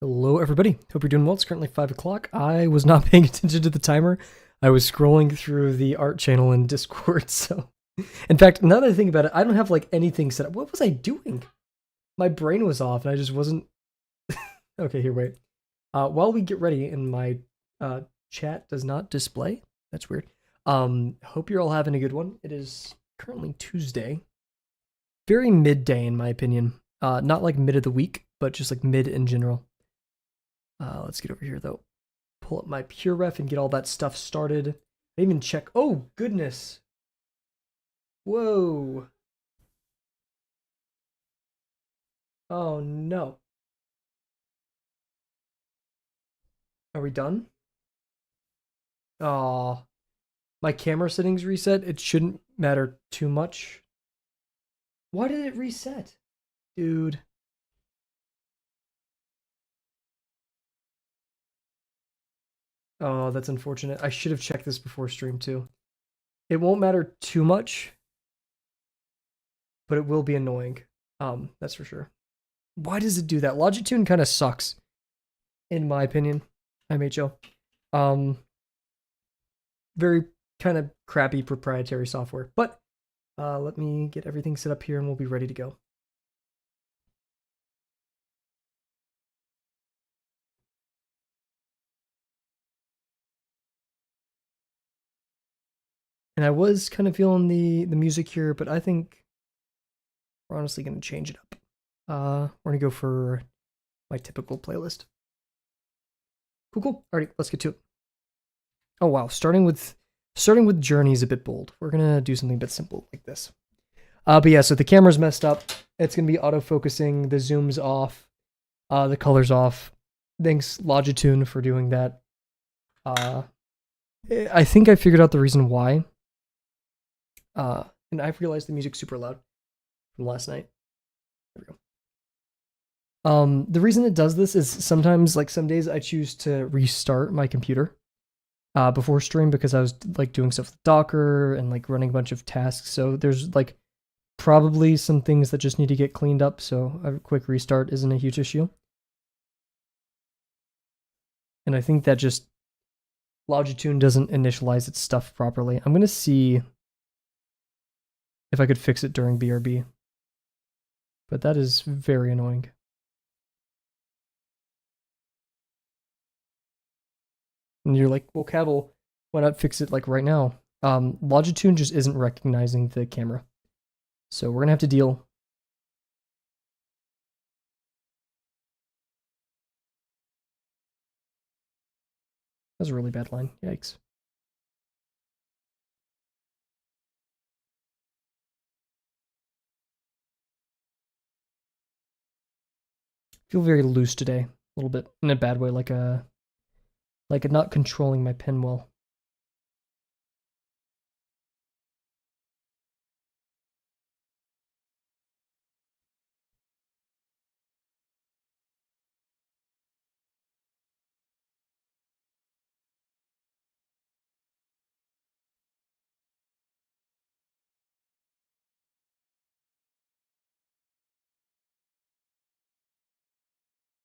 Hello, everybody. Hope you're doing well. It's currently 5 o'clock. I was not paying attention to the timer. I was scrolling through the art channel in Discord, so... In fact, now that I think about it, I don't have, like, anything set up. What was I doing? My brain was off, and I just wasn't... Okay, here, wait. While we get ready, and my chat does not display. That's weird. Hope you're all having a good one. It is currently Tuesday. Very midday, in my opinion. Not like mid of the week, but just like mid in general. Let's get over here though. Pull up my pure ref and get all that stuff started. I even check. Oh goodness. Whoa. Oh no. Are we done? Oh, my camera settings reset. It shouldn't matter too much. Why did it reset? Dude. Oh, that's unfortunate. I should have checked this before stream too. It won't matter too much, but it will be annoying. That's for sure. Why does it do that? Logitune kind of sucks, in my opinion. MHO. Very kind of crappy proprietary software. But let me get everything set up here and we'll be ready to go. And I was kind of feeling the music here, but I think we're honestly going to change it up. We're going to go for my typical playlist. Cool. Alrighty, let's get to it. Oh wow, starting with Journey is a bit bold. We're gonna do something a bit simple like this. But yeah, so the camera's messed up. It's gonna be autofocusing. The zoom's off. The color's off. Thanks Logitune for doing that. I think I figured out the reason why. And I've realized the music's super loud from last night. There we go. The reason it does this is sometimes, like some days, I choose to restart my computer before stream because I was like doing stuff with Docker and like running a bunch of tasks. So there's like probably some things that just need to get cleaned up. So a quick restart isn't a huge issue. And I think that just Logitune doesn't initialize its stuff properly. I'm gonna see if I could fix it during BRB, but that is very annoying. And you're like, well, Kavel, why not fix it like right now? Logitune just isn't recognizing the camera. So we're gonna have to deal. That was a really bad line. Yikes. Feel very loose today, a little bit in a bad way, like a not controlling my pen well.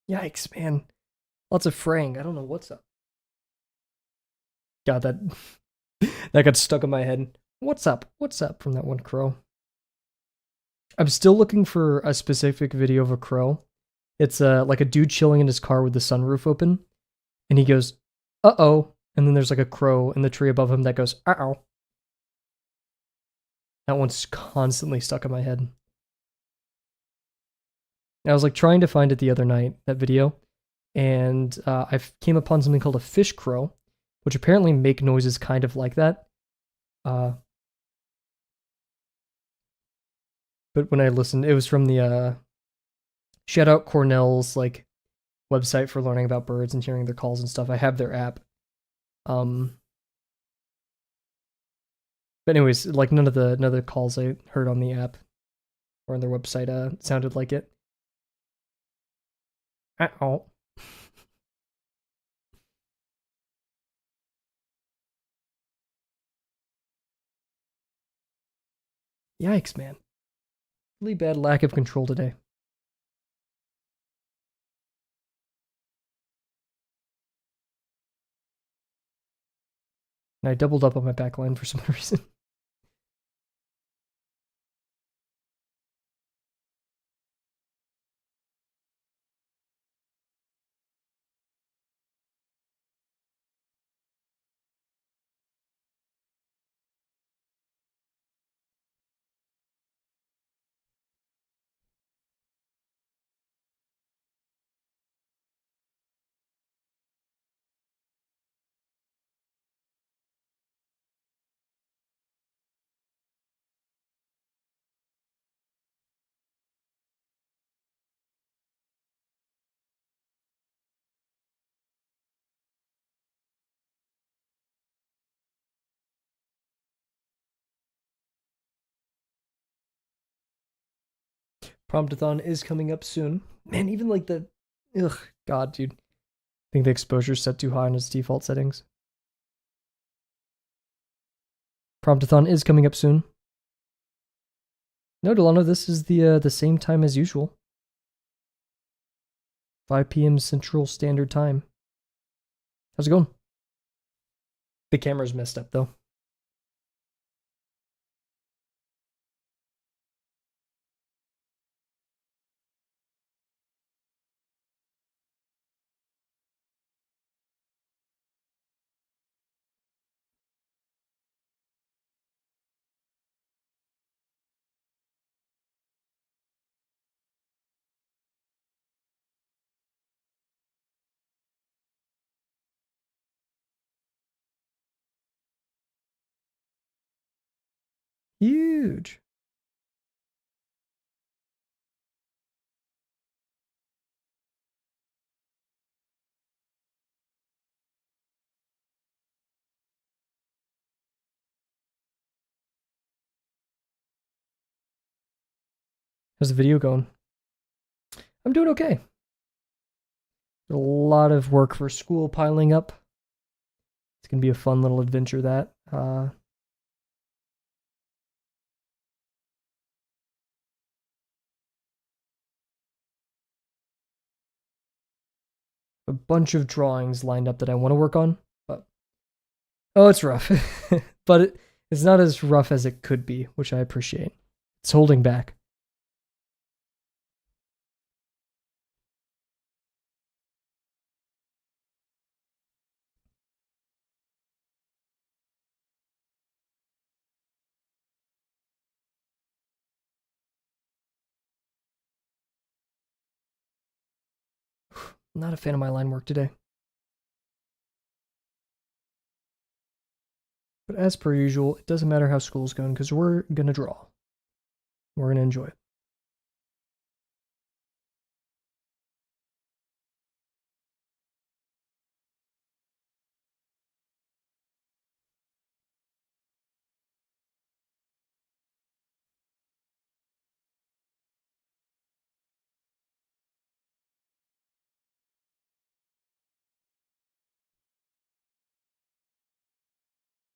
Yikes, man. Lots of fraying. I don't know what's up. God, that that got stuck in my head. What's up? What's up from that one crow? I'm still looking for a specific video of a crow. It's like a dude chilling in his car with the sunroof open, and he goes, "Uh-oh," and then there's like a crow in the tree above him that goes, "Uh-oh." That one's constantly stuck in my head. I was like trying to find it the other night, that video, and I came upon something called a fish crow, which apparently make noises kind of like that. But when I listened, it was from the shout out Cornell's like website for learning about birds and hearing their calls and stuff. I have their app. But anyways, like none of the calls I heard on the app or on their website sounded like it. Oh. Yikes, man. Really bad lack of control today. I doubled up on my backline for some reason. Promptathon is coming up soon. Man, even like the... Ugh, God, dude. I think the exposure's set too high on its default settings. Promptathon is coming up soon. No, Delano, this is the same time as usual. 5 p.m. Central Standard Time. How's it going? The camera's messed up, though. Huge. How's the video going? I'm doing okay. A lot of work for school piling up. It's going to be a fun little adventure, that. A bunch of drawings lined up that I want to work on, but... Oh, it's rough. But it's not as rough as it could be, which I appreciate. It's holding back. Not a fan of my line work today. But as per usual, it doesn't matter how school's going because we're going to draw. We're going to enjoy it.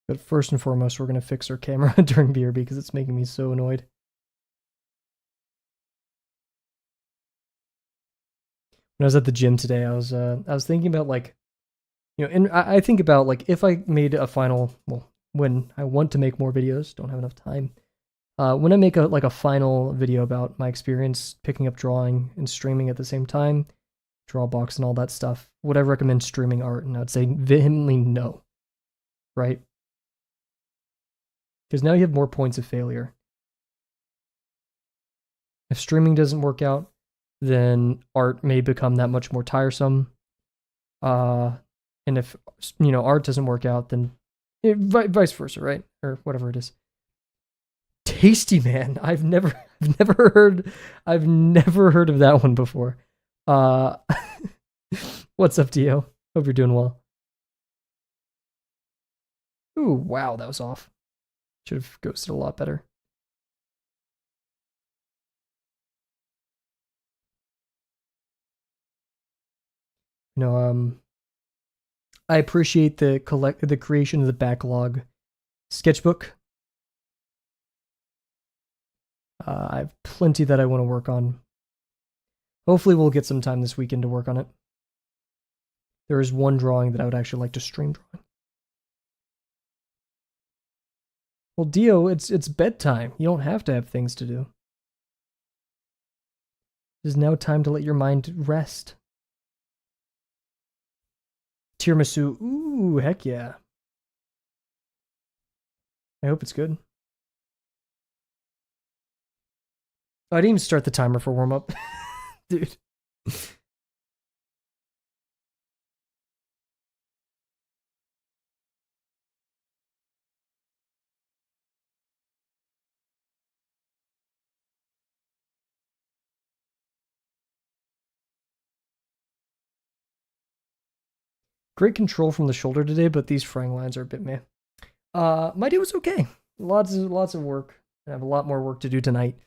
But first and foremost, we're going to fix our camera during BRB because it's making me so annoyed. When I was at the gym today, I was thinking about, like, you know, and I think about, like, if I made a final, well, when I want to make more videos, don't have enough time. When I make a final video about my experience picking up drawing and streaming at the same time, Drawbox and all that stuff, would I recommend streaming art? And I'd say vehemently no, right? Because now you have more points of failure. If streaming doesn't work out, then art may become that much more tiresome. And if, you know, art doesn't work out, then vice versa, right? Or whatever it is. Tasty Man. I've never heard of that one before. What's up, Dio? Hope you're doing well. Ooh, wow, that was off. Should have ghosted a lot better. You know, I appreciate the creation of the backlog sketchbook. I have plenty that I want to work on. Hopefully we'll get some time this weekend to work on it. There is one drawing that I would actually like to stream drawing. Well, Dio, it's bedtime. You don't have to have things to do. It is now time to let your mind rest. Tiramisu. Ooh, heck yeah. I hope it's good. Oh, I didn't even start the timer for warm up. Dude. Great control from the shoulder today, but these frying lines are a bit meh. My day was okay. Lots of work. I have a lot more work to do tonight.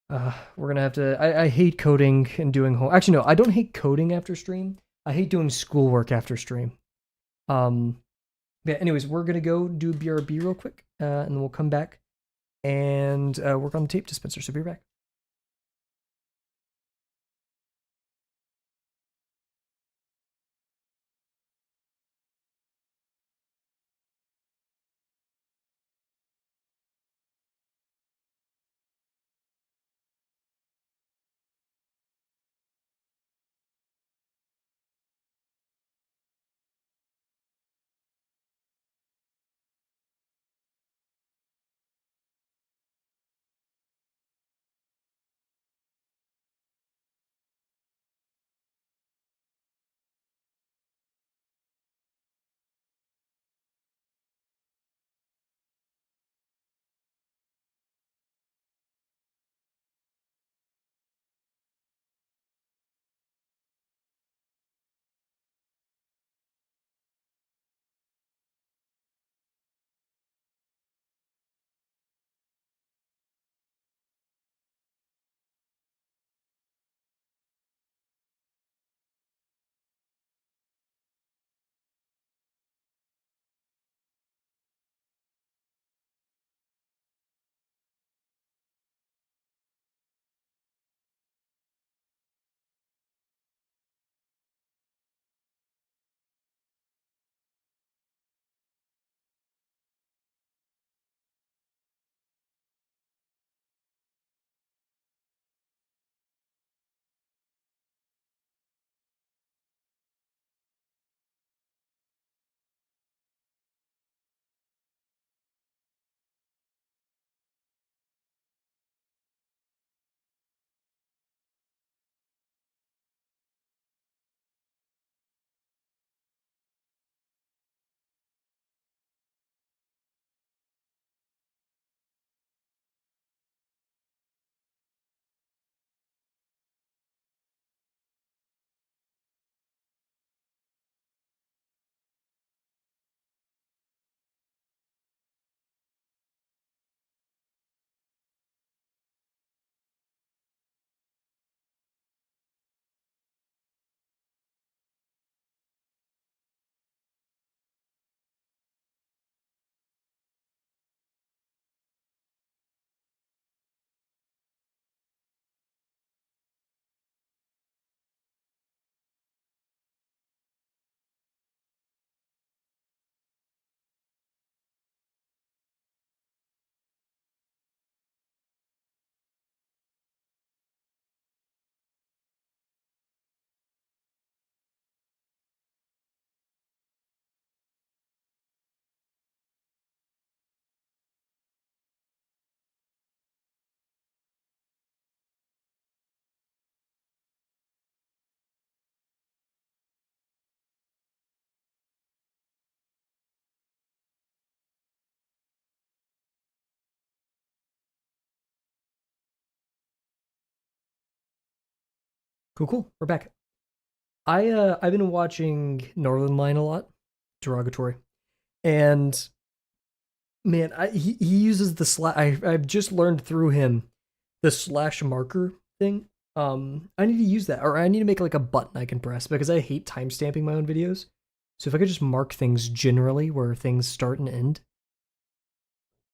We're gonna have to. I hate coding and doing home. Actually, no, I don't hate coding after stream. I hate doing schoolwork after stream. Um, yeah. Anyways, we're gonna go do BRB real quick, and then we'll come back and work on the tape dispenser. So be right back. Cool, cool. We're back. I've been watching Northern Line a lot. Derogatory. And man, he uses the slash. I've just learned through him the slash marker thing. I need to use that, or I need to make like a button I can press because I hate timestamping my own videos. So if I could just mark things generally where things start and end,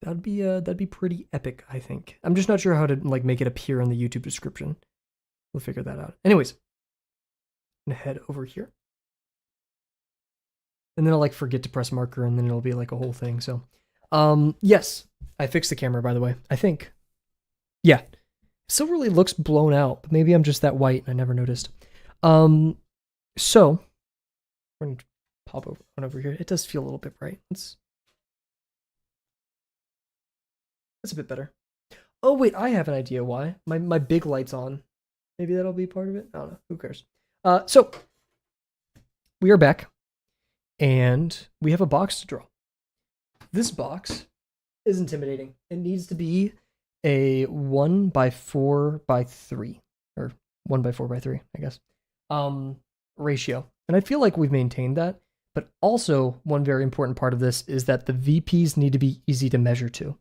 that'd be pretty epic. I think. I'm just not sure how to like make it appear in the YouTube description. We'll figure that out. Anyways, I'm gonna head over here, and then I'll like forget to press marker, and then it'll be like a whole thing. So, Yes, I fixed the camera, by the way. I think. Yeah. Still really looks blown out, but maybe I'm just that white and I never noticed. So we're gonna pop over here. It does feel a little bit bright. That's a bit better. Oh wait, I have an idea why. My big light's on. Maybe that'll be part of it. I don't know. Who cares? So we are back, and we have a box to draw. This box is intimidating. It needs to be a 1x4x3, or 1x4x3, I guess, ratio. And I feel like we've maintained that. But also, one very important part of this is that the VPs need to be easy to measure to.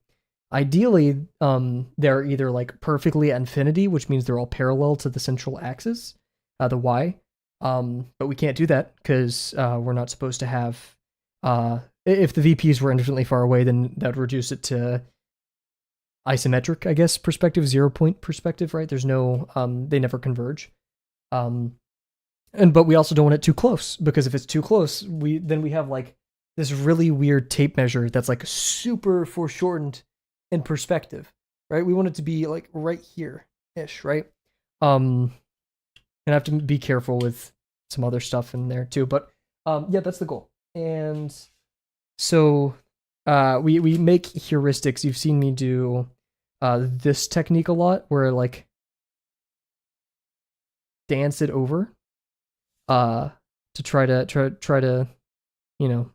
Ideally, they're either like perfectly at infinity, which means they're all parallel to the central axis, the y. But we can't do that because we're not supposed to have. If the VPs were infinitely far away, then that would reduce it to isometric, I guess, perspective, 0-point perspective, right? There's no, they never converge. But we also don't want it too close, because if it's too close, then we have like this really weird tape measure that's like super foreshortened in perspective, right? We want it to be like right here-ish, right? And I have to be careful with some other stuff in there too, but yeah, that's the goal. And so we make heuristics. You've seen me do this technique a lot, where I like dance it over to try to you know,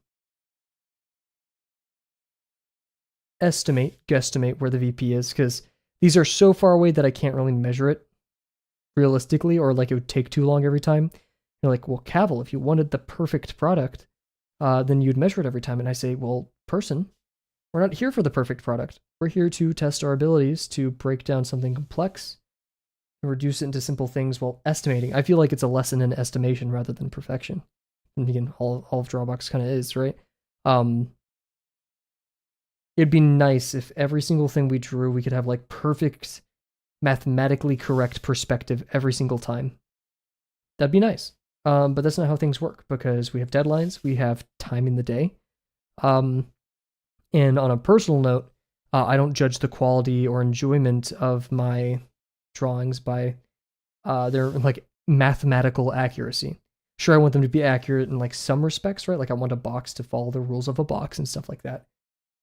guesstimate where the VP is, because these are so far away that I can't really measure it realistically, or like it would take too long every time. You're like, well, Kavel, if you wanted the perfect product, then you'd measure it every time. And I say, well, person, we're not here for the perfect product. We're here to test our abilities to break down something complex and reduce it into simple things while estimating. I feel like it's a lesson in estimation rather than perfection. And again, all of Drawbox kind of is, right? It'd be nice if every single thing we drew, we could have like perfect, mathematically correct perspective every single time. That'd be nice. But that's not how things work, because we have deadlines, we have time in the day. And on a personal note, I don't judge the quality or enjoyment of my drawings by their like mathematical accuracy. Sure, I want them to be accurate in like some respects, right? Like I want a box to follow the rules of a box and stuff like that.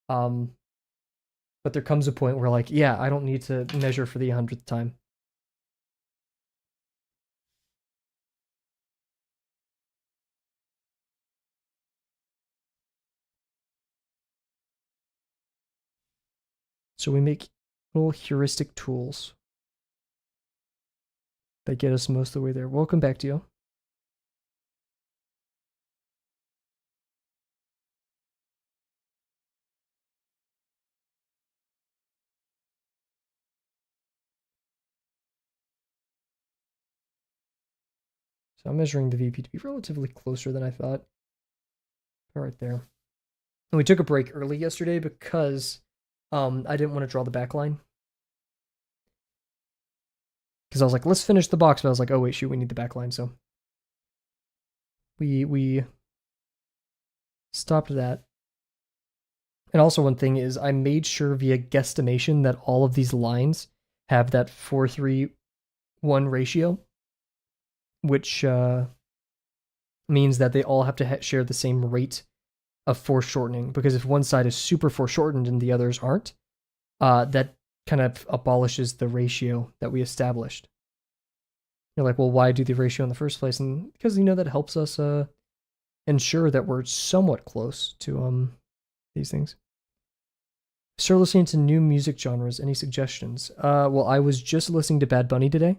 But there comes a point where like, yeah, I don't need to measure for the 100th time. So we make little heuristic tools that get us most of the way there. Welcome back, Dio. So I'm measuring the VP to be relatively closer than I thought. Right there. And we took a break early yesterday because I didn't want to draw the back line. Because I was like, let's finish the box, but I was like, oh wait, shoot, we need the back line, so we stopped that. And also one thing is I made sure via guesstimation that all of these lines have that 4:3:1 ratio, which means that they all have to share the same rate of foreshortening, because if one side is super foreshortened and the others aren't, that kind of abolishes the ratio that we established. You're like, well, why do the ratio in the first place? And because, you know, that helps us ensure that we're somewhat close to these things. Start listening to new music genres. Any suggestions? Well, I was just listening to Bad Bunny today.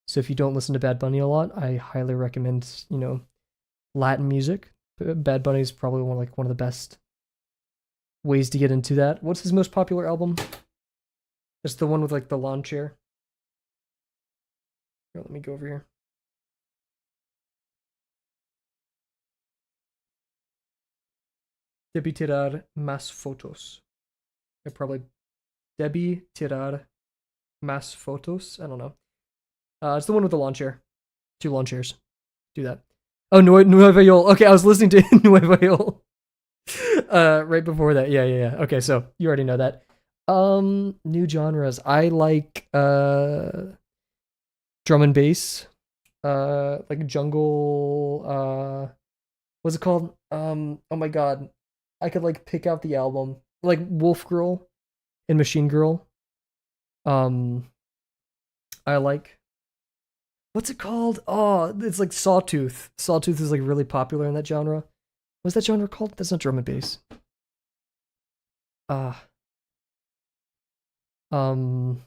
So if you don't listen to Bad Bunny a lot, I highly recommend, you know, Latin music. Bad Bunny is probably one of the best ways to get into that. What's his most popular album? It's the one with like the lawn chair. Here, let me go over here. Debí tirar más fotos. Probably Debí tirar más fotos. I don't know. It's the one with the lawn chair. 2 lawn chairs. Do that. Oh, Nueva York. Okay, I was listening to Nueva York. Right before that. Yeah, yeah, yeah. Okay, so you already know that. New genres. I like drum and bass. Like jungle what's it called? Oh my god. I could like pick out the album. Like Wolf Girl and Machine Girl. Um I like what's it called? Oh, it's like Sawtooth. Sawtooth is like really popular in that genre. What's that genre called? That's not drum and bass. Uh um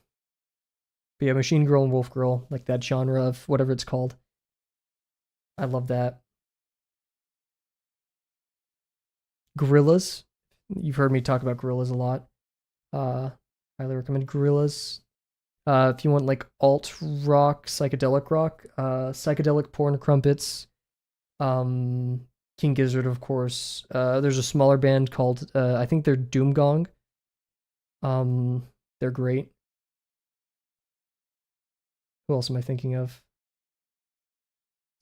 but yeah, Machine Girl and Wolf Girl, like that genre of whatever it's called. I love that. Gorillas. You've heard me talk about Gorillas a lot. Uh Highly recommend Gorillas. If you want like alt rock, psychedelic rock, psychedelic porn crumpets, um, King Gizzard, of course. There's a smaller band called I think they're Doom Gong. They're great. Who else am I thinking of?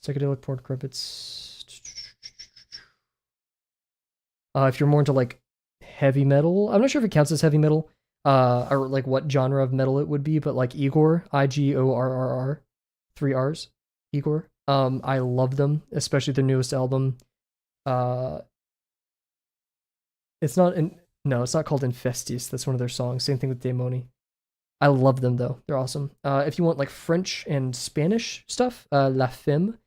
Psychedelic porn crumpets. If you're more into like heavy metal, I'm not sure if it counts as heavy metal. Or like what genre of metal it would be, but like Igor, Igorr, 3 R's, Igor. I love them, especially their newest album. Uh, it's not in no, it's not called Infestis. That's one of their songs. Same thing with Daemoni. I love them though. They're awesome. If you want like French and Spanish stuff, La Femme,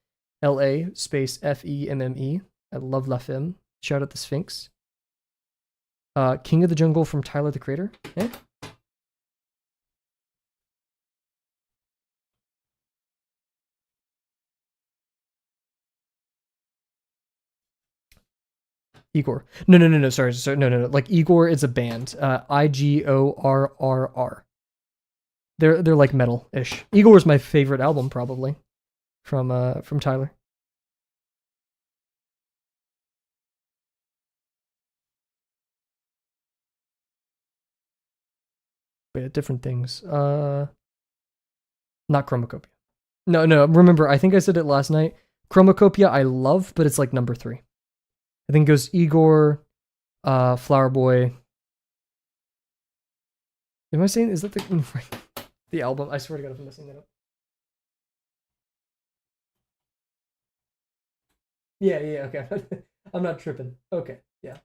LA space FEMME. I love La Femme. Shout out the Sphinx. King of the Jungle from Tyler the Creator. Yeah. Igor. No, no, no, no. Sorry. No, no, no. Like Igor is a band. Igorr. They're like metal ish. Igor is my favorite album probably from Tyler. But yeah, different things. Not Chromacopia. No, no. Remember, I think I said it last night. Chromacopia I love, but it's like number three. I think it goes Igor, Flower Boy. Am I saying is that the album? I swear to God, if I'm messing that up. Yeah, yeah, okay. I'm not tripping. Okay, yeah.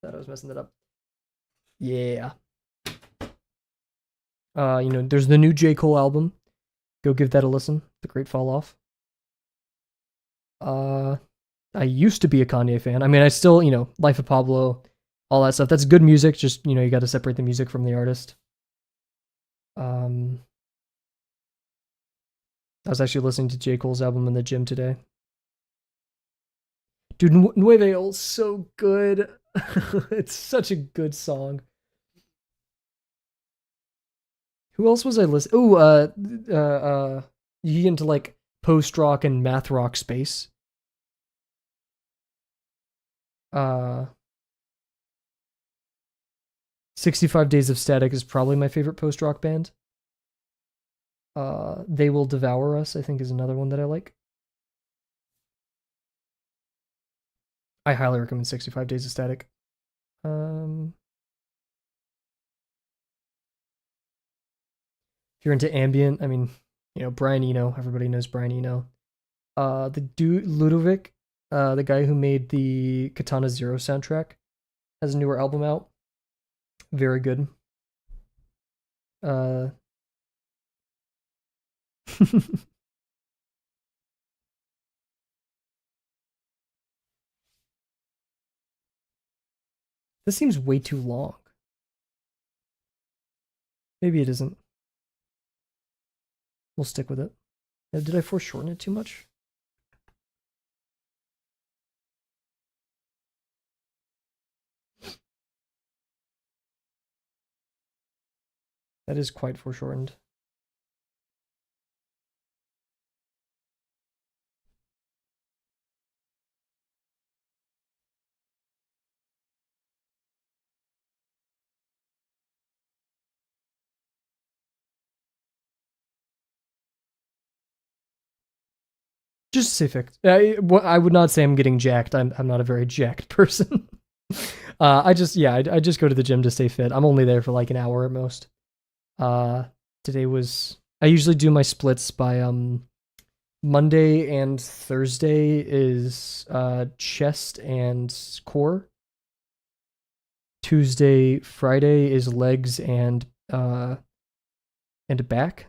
Thought I was messing that up. Yeah. There's the new J. Cole album. Go give that a listen. The Great Fall Off. Uh, I used to be a Kanye fan. I mean, I still, Life of Pablo, all that stuff. That's good music. Just, you got to separate the music from the artist. Um, I was actually listening to J. Cole's album in the gym today. Dude, Nueve so good. It's such a good song. Who else was I listening? Oh, you into like post rock and math rock space. Uh, 65 Days of Static is probably my favorite post rock band. They Will Devour Us, I think, is another one that I like. I highly recommend 65 Days of Static. Um, if you're into ambient, I mean, Brian Eno, everybody knows Brian Eno. The dude Ludovic, the guy who made the Katana Zero soundtrack, has a newer album out. Very good. Uh, this seems way too long. Maybe it isn't. We'll stick with it. Did I foreshorten it too much? That is quite foreshortened. Just say fixed. I would not say I'm getting jacked. I'm not a very jacked person. I just go to the gym to stay fit. I'm only there for like an hour at most. Uh, today was I usually do my splits by Monday and Thursday is chest and core. Tuesday, Friday is legs and back.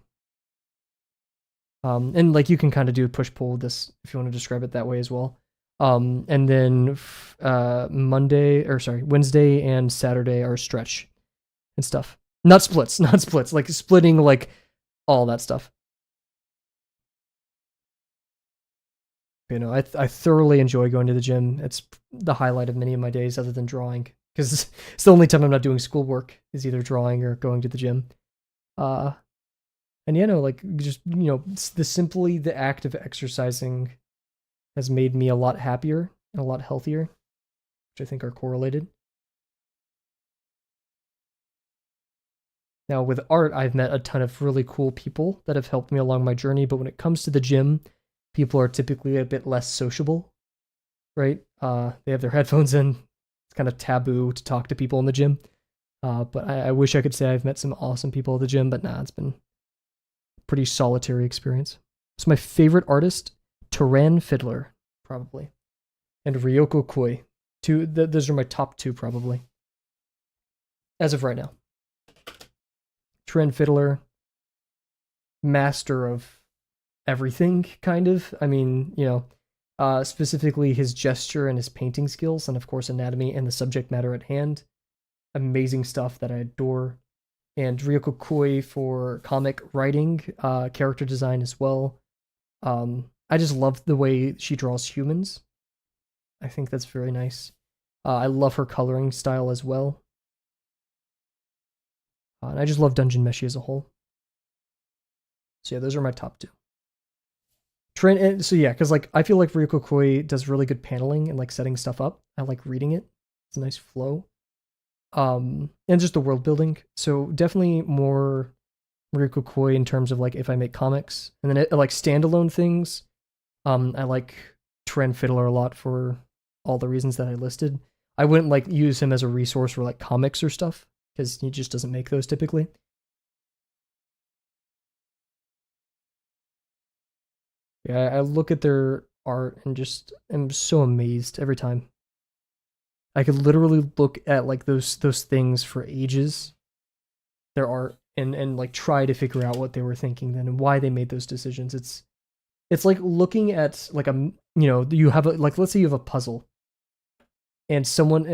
And like you can kind of do push pull this if you want to describe it that way as well. And then Wednesday and Saturday are stretch and stuff. Not splits, not splits. Like splitting, like all that stuff. You know, I thoroughly enjoy going to the gym. It's the highlight of many of my days, other than drawing, because it's the only time I'm not doing schoolwork is either drawing or going to the gym. Uh, and like just the act of exercising has made me a lot happier and a lot healthier, which I think are correlated. Now, with art, I've met a ton of really cool people that have helped me along my journey, but when it comes to the gym, people are typically a bit less sociable, right? They have their headphones in. It's kind of taboo to talk to people in the gym. But I wish I could say I've met some awesome people at the gym, but nah, it's been a pretty solitary experience. So my favorite artist, Turan Fiddler, probably, and Ryoko Koi. Those are my top two, probably, as of right now. Turan Fiddler, master of everything, kind of. I mean, specifically his gesture and his painting skills, and of course, anatomy and the subject matter at hand. Amazing stuff that I adore. And Ryoko Koi for comic writing, character design as well. I just love the way she draws humans. I think that's very nice. I love her coloring style as well. And I just love Dungeon Meshi as a whole. So yeah, those are my top two. Because like I feel like Ryoko Koi does really good paneling and like setting stuff up. I like reading it. It's a nice flow. And just the world building. So definitely more Ryoko Koi in terms of like if I make comics, and then like standalone things. I like Turan Fiddler a lot for all the reasons that I listed. I wouldn't like use him as a resource for like comics or stuff because he just doesn't make those typically. Yeah, I look at their art and just am so amazed every time. I could literally look at like those things for ages, their art, and like try to figure out what they were thinking then and why they made those decisions. It's like looking at like you have like let's say you have a puzzle and someone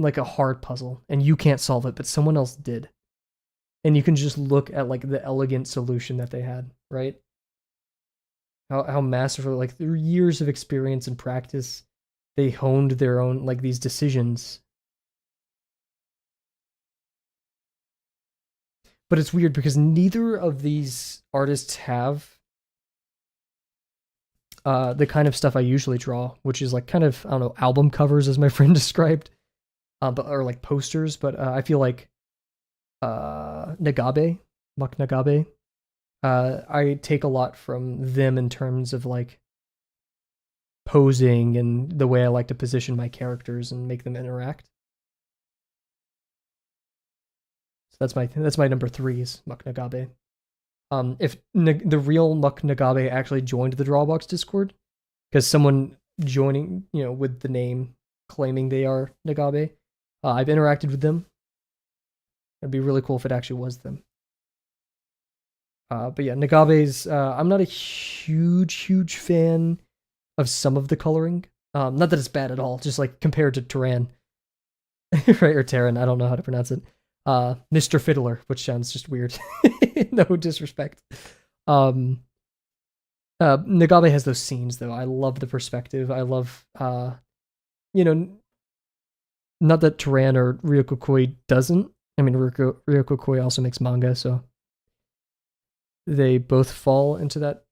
like a hard puzzle and you can't solve it but someone else did. And you can just look at like the elegant solution that they had, right? How masterful, like through years of experience and practice, they honed their own like these decisions. But it's weird because neither of these artists have the kind of stuff I usually draw, which is like kind of I don't know album covers as my friend described, but or like posters. But I feel like Nagabe, Muck Nagabe, I take a lot from them in terms of like posing and the way I like to position my characters and make them interact. So that's my number three is Muck Nagabe. If the real Muck Nagabe actually joined the Drawbox Discord, because someone joining, with the name claiming they are Nagabe, I've interacted with them. It'd be really cool if it actually was them. But yeah, Nagabe's. I'm not a huge fan of some of the coloring. Not that it's bad at all, just like compared to Turan, right, or Terran. I don't know how to pronounce it. Mr. Fiddler, which sounds just weird. No disrespect. Nagabe has those scenes though. I love the perspective. I love not that Turan or Ryoko Koi doesn't. I mean, Ryoko Koi also makes manga, so they both fall into that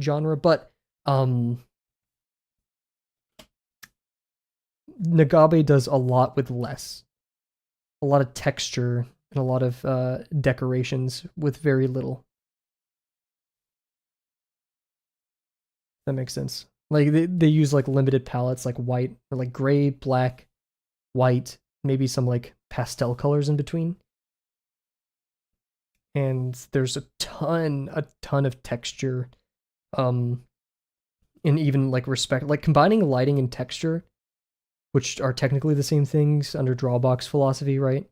genre. But Nagabe does a lot with less. A lot of texture and a lot of decorations with very little. That makes sense. Like they use like limited palettes, like white or like gray, black, white, maybe some like pastel colors in between. And there's a ton of texture, um, and even like respect, like combining lighting and texture, which are technically the same things under Drawbox philosophy, right?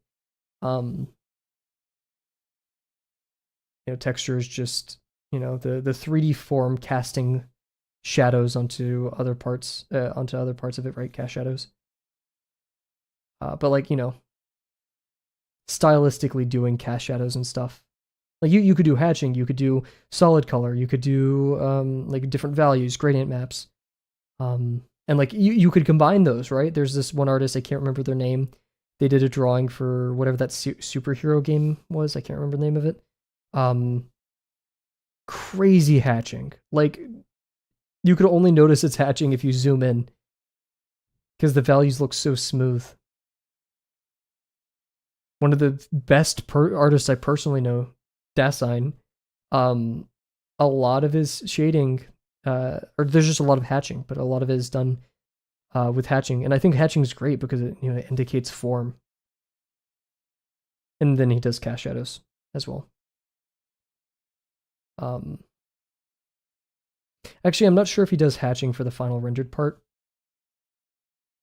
Um, texture is just the 3D form casting shadows onto other parts of it, right? Cast shadows. But like stylistically doing cast shadows and stuff. Like you could do hatching, you could do solid color, you could do like different values, gradient maps, and like you could combine those, right? There's this one artist, I can't remember their name. They did a drawing for whatever that superhero game was. I can't remember the name of it. Um, Crazy hatching. Like you could only notice it's hatching if you zoom in because the values look so smooth. One of the best artists I personally know, Dasein, um, a lot of his shading, or there's just a lot of hatching, but a lot of it is done with hatching, and I think hatching is great because it indicates form. And then he does cast shadows as well. Actually, I'm not sure if he does hatching for the final rendered part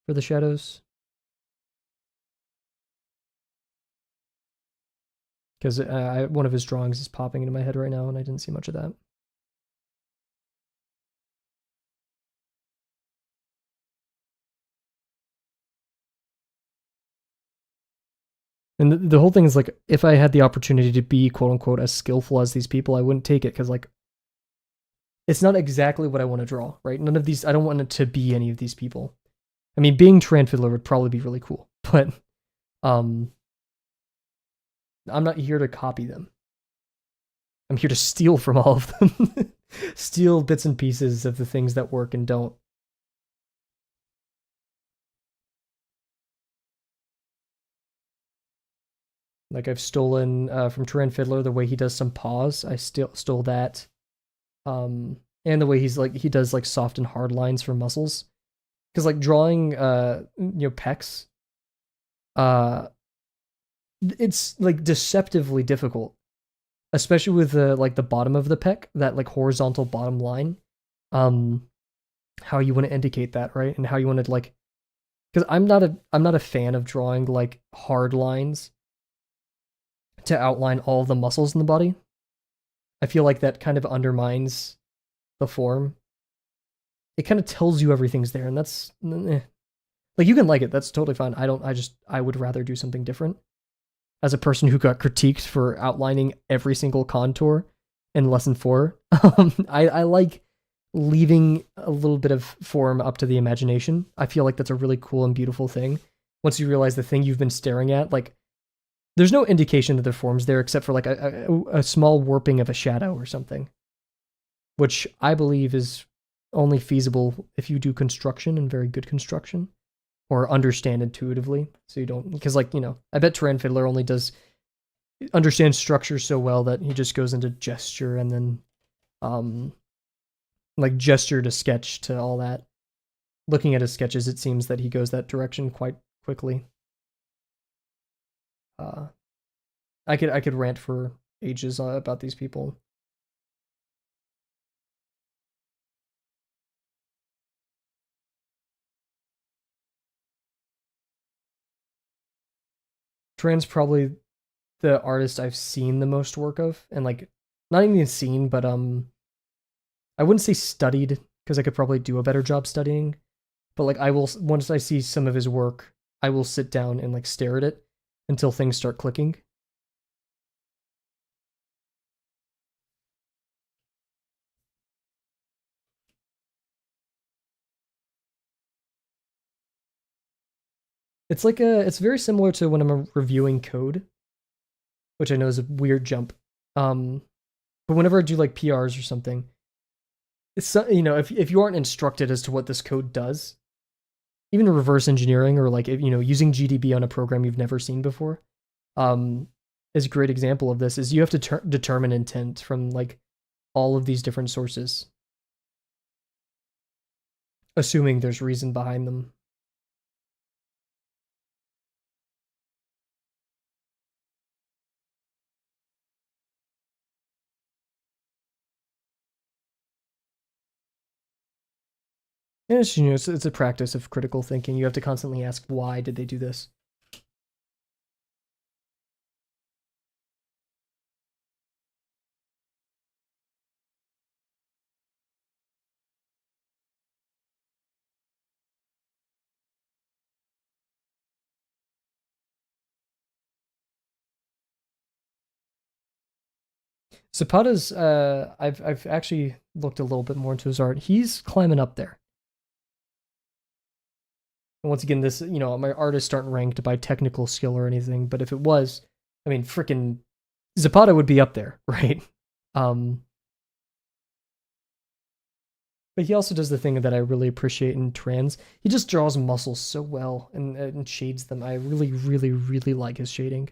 for the shadows. Because one of his drawings is popping into my head right now, and I didn't see much of that. And the whole thing is like, if I had the opportunity to be quote unquote as skillful as these people, I wouldn't take it because like, it's not exactly what I want to draw, right? None of these, I don't want it to be any of these people. I mean, being Tran Fiddler would probably be really cool, but I'm not here to copy them. I'm here to steal from all of them. Steal bits and pieces of the things that work and don't. Like I've stolen from Tran Fiddler the way he does some paws. I stole that. And the way he does like soft and hard lines for muscles. Because like drawing pecs, it's like deceptively difficult, especially with like the bottom of the pec, that like horizontal bottom line. How you want to indicate that, right? And how you want to like, because I'm not a fan of drawing like hard lines to outline all of the muscles in the body. I feel like that kind of undermines the form. It kind of tells you everything's there, and that's like you can like it. That's totally fine. I would rather do something different. As a person who got critiqued for outlining every single contour in lesson 4, I like leaving a little bit of form up to the imagination. I feel like that's a really cool and beautiful thing. Once you realize the thing you've been staring at, like there's no indication that the form's there except for like a small warping of a shadow or something, which I believe is only feasible if you do construction and very good construction, or understand intuitively. So you don't, because like I bet Tran Fiddler only understands structure so well that he just goes into gesture and then like gesture to sketch to all that. Looking at his sketches, it seems that he goes that direction quite quickly. I could rant for ages about these people. Tran's probably the artist I've seen the most work of, and like not even seen, but I wouldn't say studied because I could probably do a better job studying. But like I will, once I see some of his work, I will sit down and like stare at it until things start clicking. It's very similar to when I'm reviewing code, which I know is a weird jump. But whenever I do like PRs or something, it's if you aren't instructed as to what this code does, even reverse engineering or like using GDB on a program you've never seen before, is a great example of this. Is you have to determine intent from like all of these different sources, assuming there's reason behind them. And it's, it's a practice of critical thinking. You have to constantly ask, why did they do this? Zapata's, I've actually looked a little bit more into his art. He's climbing up there. And once again, this, my artists aren't ranked by technical skill or anything, but if it was, I mean, freaking Zapata would be up there, right? Um, but he also does the thing that I really appreciate in trans. He just draws muscles so well and shades them. I really, really, really like his shading.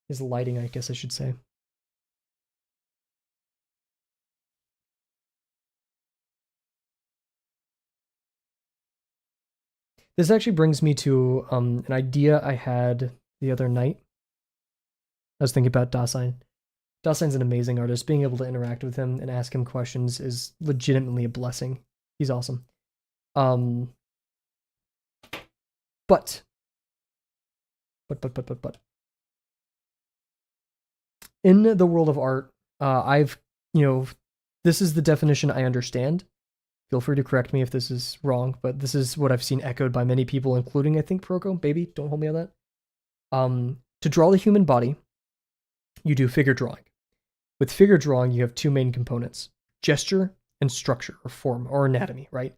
His lighting, I guess I should say. This actually brings me to an idea I had the other night. I was thinking about Dasein. Dasein's an amazing artist. Being able to interact with him and ask him questions is legitimately a blessing. He's awesome. Um, but, but, in the world of art, I've, this is the definition I understand. Feel free to correct me if this is wrong, but this is what I've seen echoed by many people, including, I think, Proko. Baby, don't hold me on that. To draw the human body, you do figure drawing. With figure drawing, you have two main components: gesture and structure, or form, or anatomy, right?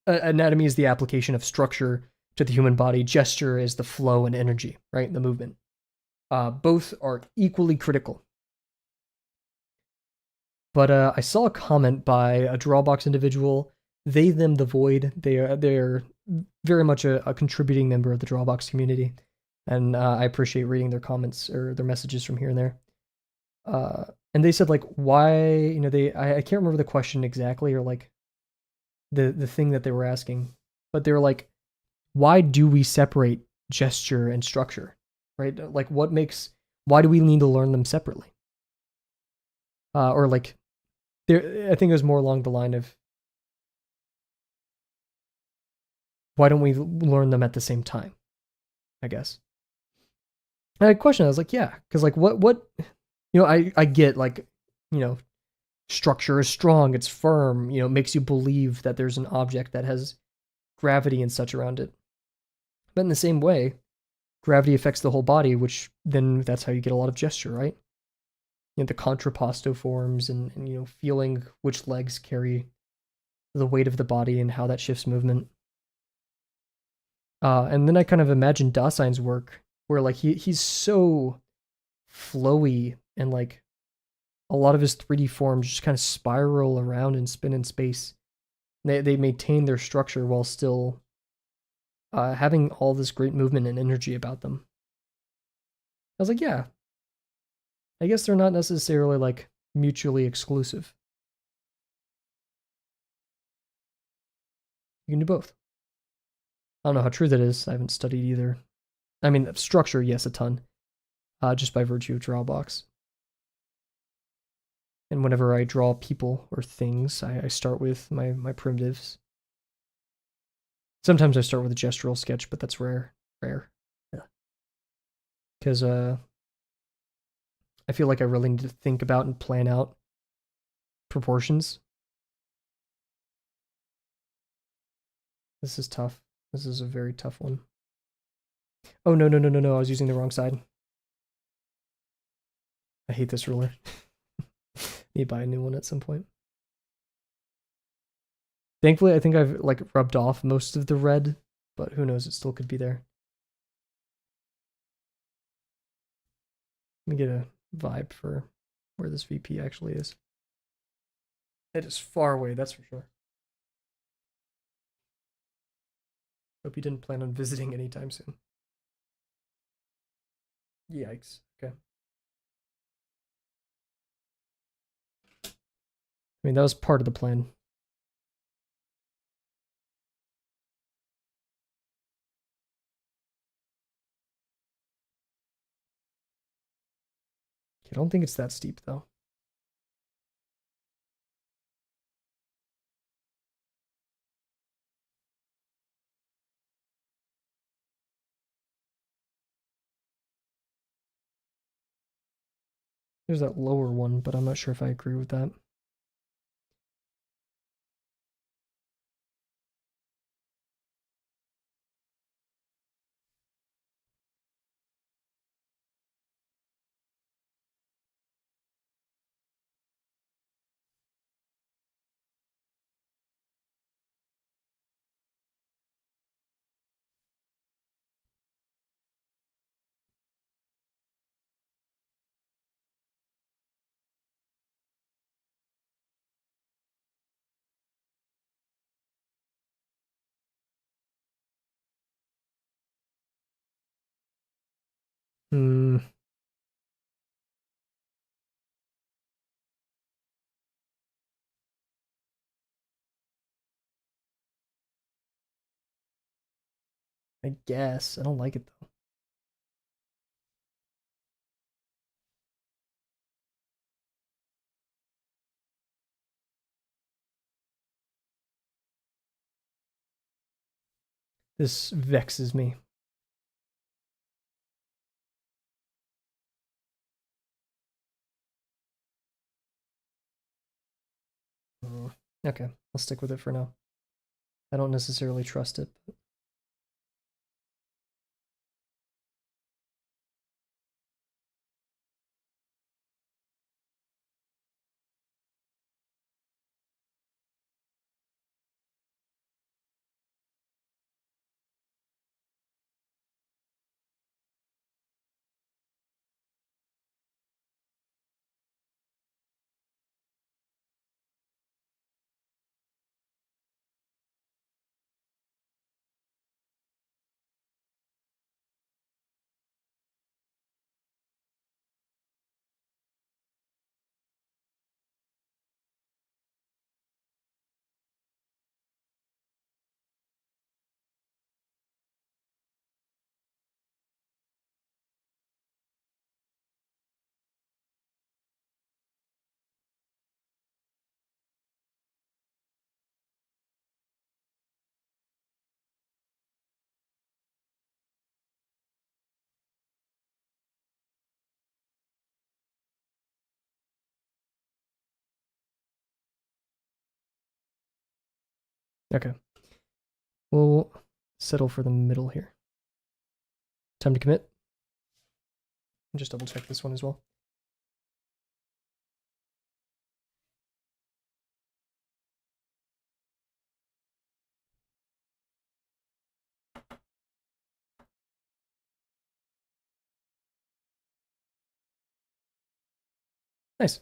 Anatomy is the application of structure to the human body. Gesture is the flow and energy, right? The movement. Both are equally critical. But I saw a comment by a Drawbox individual. They, them, the void. They're very much a contributing member of the Drawbox community, and I appreciate reading their comments or their messages from here and there. And they said, like, why, I can't remember the question exactly, or like the thing that they were asking, but they were like, why do we separate gesture and structure, right? Like, why do we need to learn them separately? Or like, I think it was more along the line of, why don't we learn them at the same time? I guess. And I questioned, I was like, yeah, because like, what, I get, like, you know, structure is strong, it's firm, makes you believe that there's an object that has gravity and such around it. But in the same way, gravity affects the whole body, which then that's how you get a lot of gesture, right? The contrapposto forms and feeling which legs carry the weight of the body and how that shifts movement. And then I kind of imagine Dasein's work where like he's so flowy and like a lot of his 3D forms just kind of spiral around and spin in space. They maintain their structure while still having all this great movement and energy about them. I was like, yeah, I guess they're not necessarily like mutually exclusive. You can do both. I don't know how true that is. I haven't studied either. I mean, structure, yes, a ton, just by virtue of Drawbox. And whenever I draw people or things, I start with my primitives. Sometimes I start with a gestural sketch, but that's rare. Yeah. Because I feel like I really need to think about and plan out proportions. This is tough. This is a very tough one. Oh, no, no, no, no, no. I was using the wrong side. I hate this ruler. Need to buy a new one at some point. Thankfully, I think I've like rubbed off most of the red, but who knows? It still could be there. Let me get a vibe for where this VP actually is. It is far away, that's for sure. Hope you didn't plan on visiting anytime soon. Yikes. Okay. I mean, that was part of the plan. I don't think it's that steep, though. There's that lower one, but I'm not sure if I agree with that. Hmm, I guess. I don't like it though. This vexes me. Mm, okay, I'll stick with it for now. I don't necessarily trust it. Okay, we'll settle for the middle here. Time to commit. Just double check this one as well. Nice.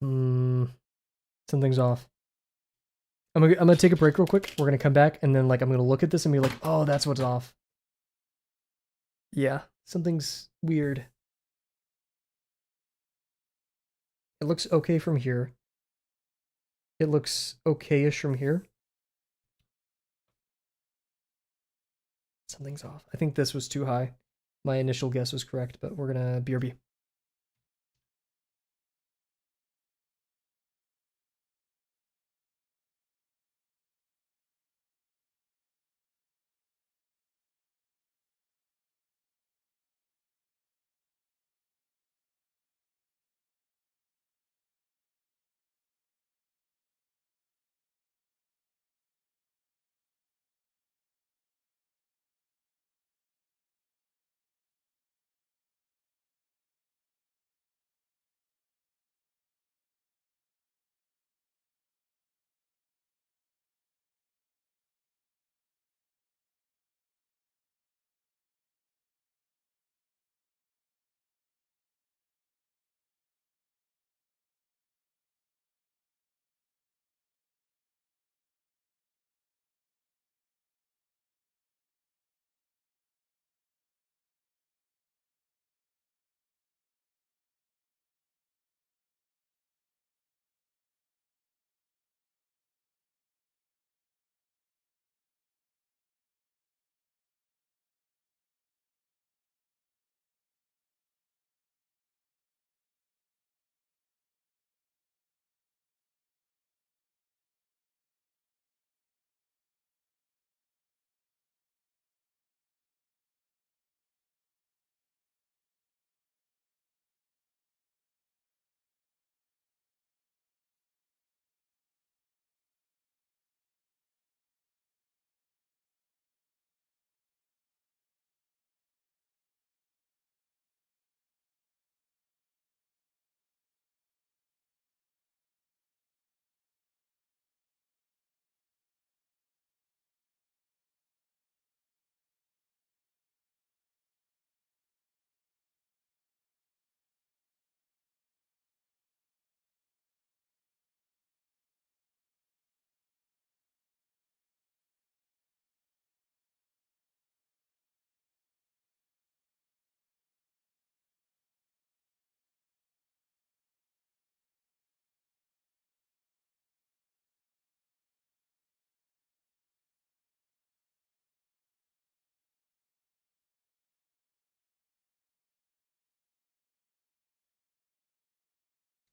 Hmm, something's off. I'm gonna take a break real quick. We're gonna come back and then like I'm gonna look at this and be like, oh, that's what's off. Yeah, something's weird. It looks okay from here. It looks okay-ish from here. Something's off. I think this was too high. My initial guess was correct, but we're gonna BRB.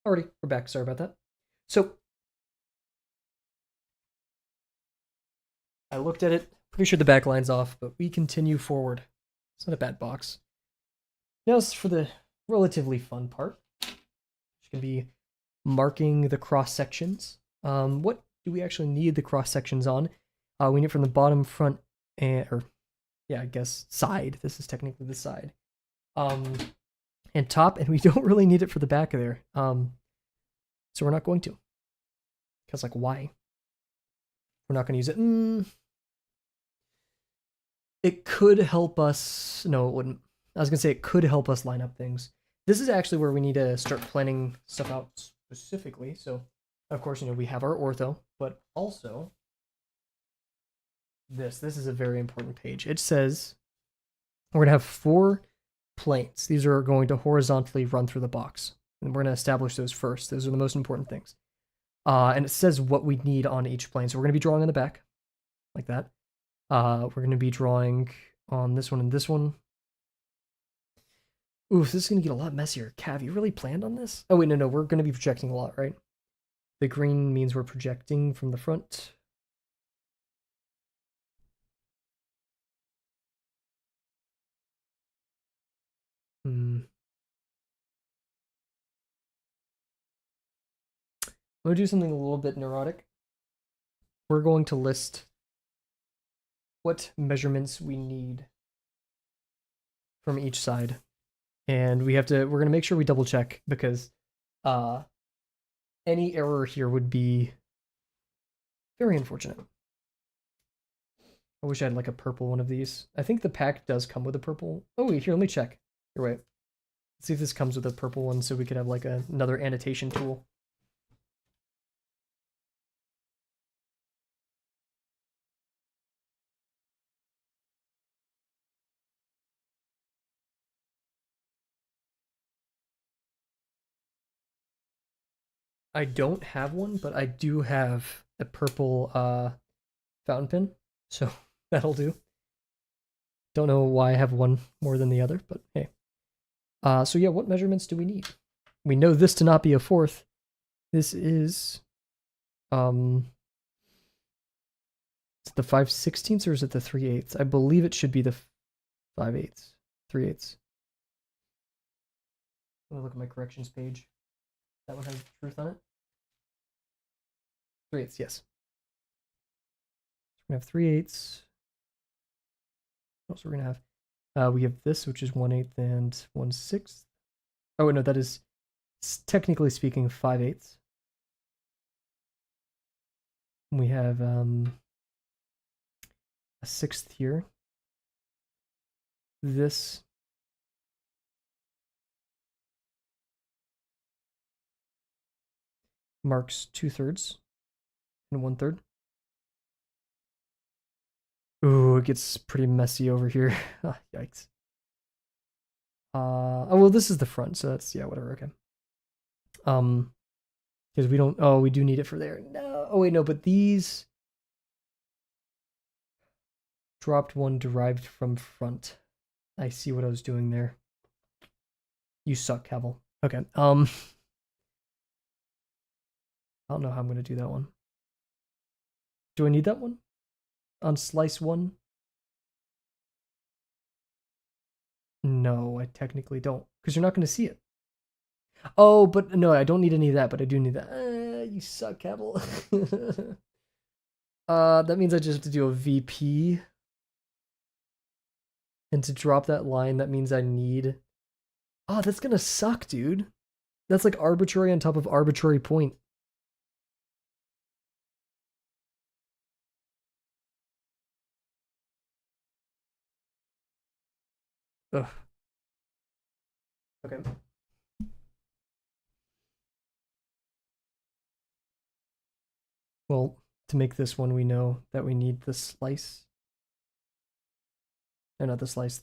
Alrighty, we're back. Sorry about that. So I looked at it. Pretty sure the back line's off, but we continue forward. It's not a bad box. Now it's for the relatively fun part. Which can be marking the cross sections. What do we actually need the cross sections on? We need it from the bottom, front, or yeah, I guess side. This is technically the side. And top, and we don't really need it for the back of there. So we're not going to. Because, like, why? We're not going to use it. It could help us. No, it wouldn't. I was going to say it could help us line up things. This is actually where we need to start planning stuff out specifically. So, of course, we have our ortho, but also this is a very important page. It says we're going to have 4 planes. These are going to horizontally run through the box. And we're going to establish those first. Those are the most important things. And it says what we need on each plane. So we're going to be drawing on the back, like that. We're going to be drawing on this one and this one. Oof, this is going to get a lot messier. Cav, you really planned on this? Oh, wait, no, we're going to be projecting a lot, right? The green means we're projecting from the front. We'll do something a little bit neurotic. We're going to list what measurements we need from each side. And we're going to make sure we double check because any error here would be very unfortunate. I wish I had like a purple one of these. I think the pack does come with a purple. Oh, wait, here, let me check. Here, wait. Let's see if this comes with a purple one so we could have like another annotation tool. I don't have one, but I do have a purple fountain pen, so that'll do. Don't know why I have one more than the other, but hey. So yeah, what measurements do we need? We know this to not be a fourth. This is, is it the 5/16 or is it the 3/8? I believe it should be the 5/8, 3/8. Let me look at my corrections page. That one has truth on it. 3/8, yes. We're gonna have 3/8. What else are we gonna have? We have this, which is 1/8 and 1/6. Oh no, that is technically speaking 5/8. We have a 1/6 here. This marks 2/3 and 1/3. Ooh, it gets pretty messy over here. Yikes. Oh well, this is the front, so that's yeah, whatever. Okay. Because we don't. Oh, we do need it for there. No. Oh wait, no. But these dropped one derived from front. I see what I was doing there. You suck, Kavel. Okay. I don't know how I'm gonna do that one. Do I need that one? On slice 1? No, I technically don't. Because you're not gonna see it. Oh, but no, I don't need any of that, but I do need that. You suck, Kavel. That means I just have to do a VP. And to drop that line, that means I need... Oh, that's gonna suck, dude. That's like arbitrary on top of arbitrary point. Ugh. Okay. Well, to make this one, we know that we need the slice. No, not the slice,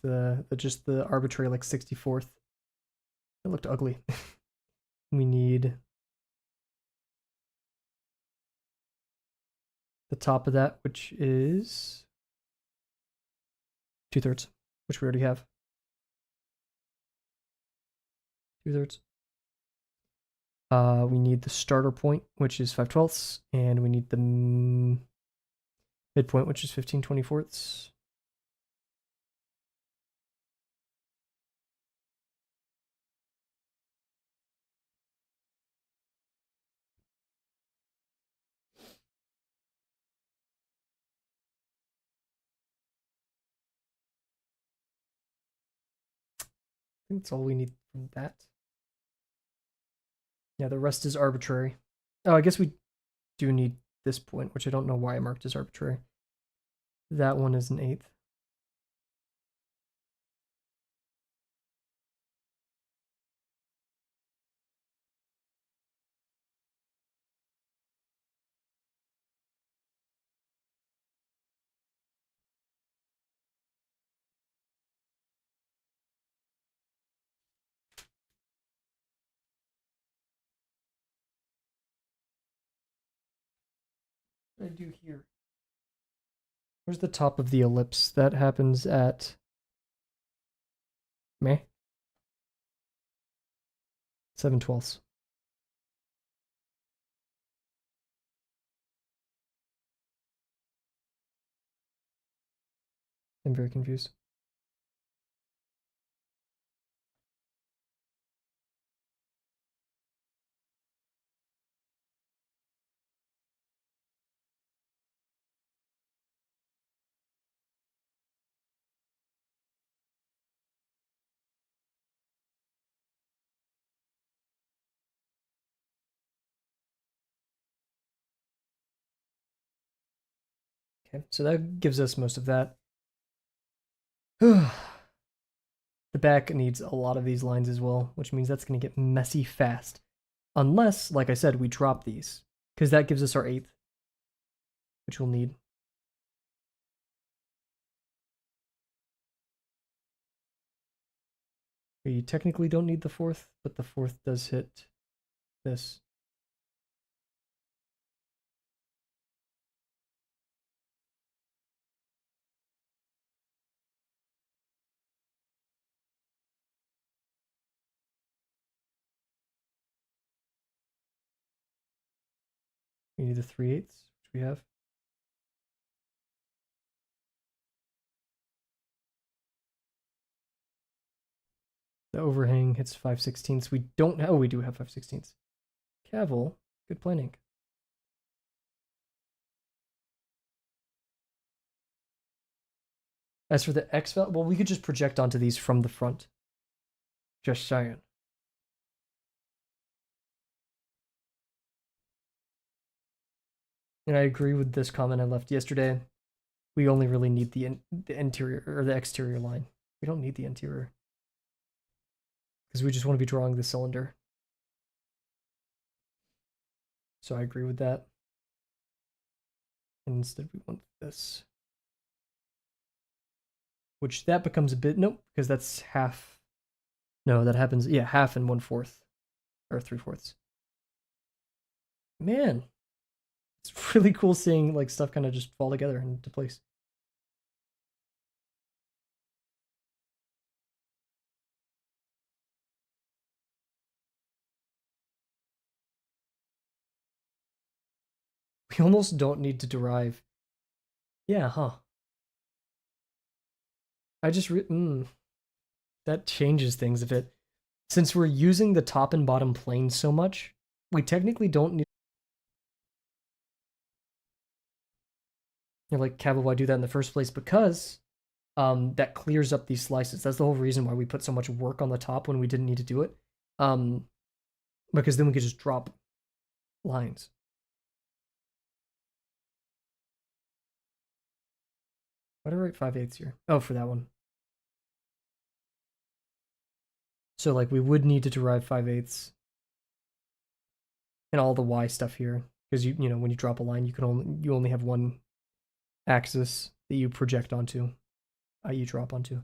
just the arbitrary like 64th. It looked ugly. We need the top of that, which is 2/3, which we already have. 2/3. We need the starter point, which is 5/12, and we need the midpoint, which is 15/24. I think that's all we need from that. Yeah, the rest is arbitrary. Oh, I guess we do need this point, which I don't know why I marked as arbitrary. That one is an eighth. What did I do here? Where's the top of the ellipse? That happens at May 7/12. I'm very confused. Okay, so that gives us most of that. The back needs a lot of these lines as well, which means that's going to get messy fast. Unless, like I said, we drop these, because that gives us our eighth, which we'll need. We technically don't need the fourth, but the fourth does hit this. We need the 3/8, which we have. The overhang hits 5/16. We don't have, oh, we do have 5/16. Kavel, good planning. As for the X value, well, we could just project onto these from the front. Just saying. And I agree with this comment I left yesterday. We only really need the interior or the exterior line. We don't need the interior because we just want to be drawing the cylinder. So I agree with that. And instead we want this. Which that becomes a bit, nope, because that's half. No, that happens, yeah, half and 1/4. Or 3/4. Man, it's really cool seeing like stuff kind of just fall together into place. We almost don't need to derive. Yeah, huh. I just, that changes things a bit. Since we're using the top and bottom planes so much, we technically don't need. You're like, Kavel, why do that in the first place? Because that clears up these slices. That's the whole reason why we put so much work on the top when we didn't need to do it. Because then we could just drop lines. Why did I write 5/8 here? Oh, for that one. So like we would need to derive 5/8 and all the Y stuff here. Because you know, when you drop a line, you only have one axis that you project onto, you drop onto.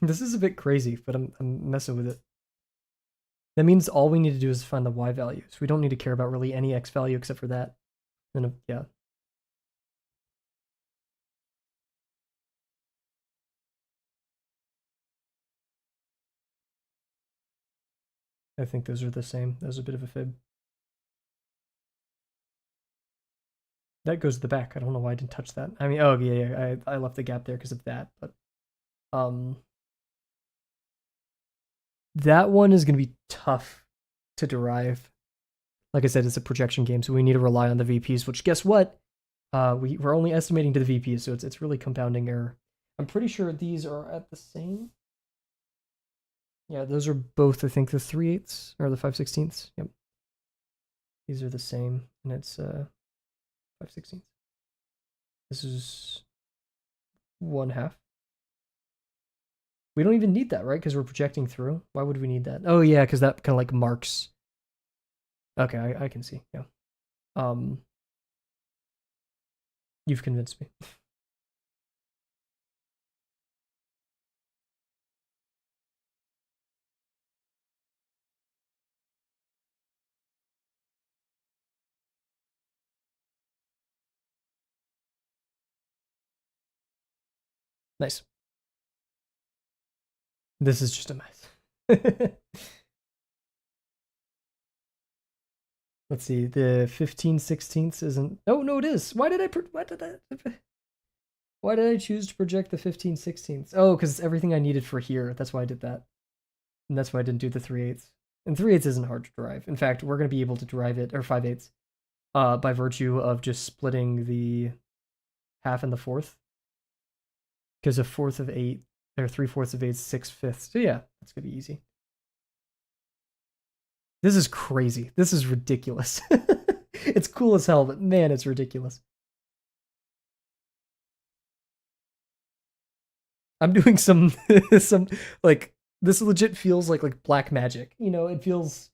This is a bit crazy, but I'm messing with it. That means all we need to do is find the y values. We don't need to care about really any x value except for that. And yeah. I think those are the same. That was a bit of a fib. That goes to the back. I don't know why I didn't touch that. I mean, oh yeah, I left the gap there because of that, but that one is gonna be tough to derive. Like I said, it's a projection game, so we need to rely on the VPs, which guess what? We're only estimating to the VPs, so it's really compounding error. I'm pretty sure these are at the same. Yeah, those are both, I think, the 3/8 or the 5/16. Yep. These are the same, and it's 5/16. This is 1/2. We don't even need that, right? Because we're projecting through. Why would we need that? Oh yeah, because that kind of like marks. Okay, I can see. Yeah. You've convinced me. Nice. This is just a mess. Let's see. The 15/16 isn't. Oh no, it is. Why did I? Why did I choose to project the 15/16? Oh, because it's everything I needed for here. That's why I did that, and that's why I didn't do the 3/8. And 3/8 isn't hard to derive. In fact, we're gonna be able to derive it or 5/8, by virtue of just splitting the half and the fourth. Because a fourth of 8 or 3/4 of 8 is 6/5. So yeah, that's gonna be easy. This is crazy. This is ridiculous. It's cool as hell, but man, it's ridiculous. I'm doing some some like this legit feels like black magic. You know, it feels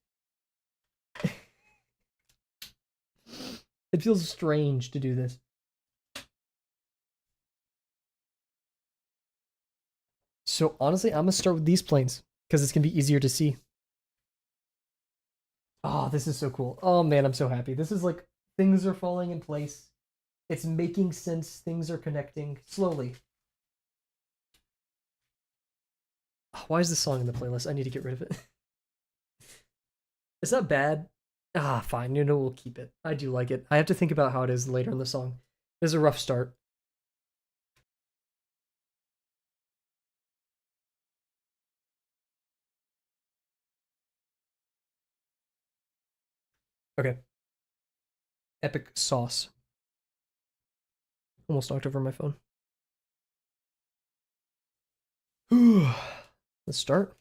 strange to do this. So honestly, I'm gonna start with these planes because it's gonna be easier to see. Oh, this is so cool. Oh man, I'm so happy. This is like things are falling in place. It's making sense. Things are connecting slowly. Why is this song in the playlist? I need to get rid of it. It's not bad. Ah, fine. You know, we'll keep it. I do like it. I have to think about how it is later in the song. There's a rough start. Okay. Epic sauce. Almost knocked over my phone. Let's start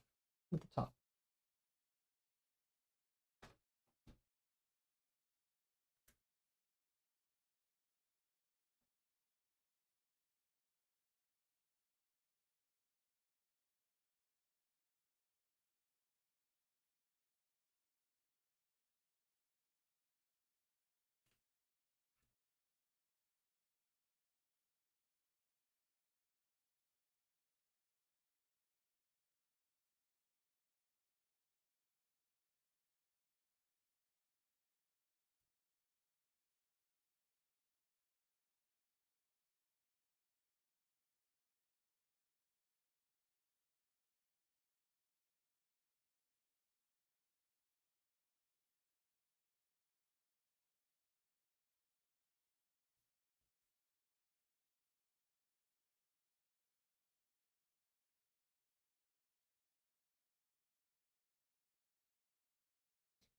with the top.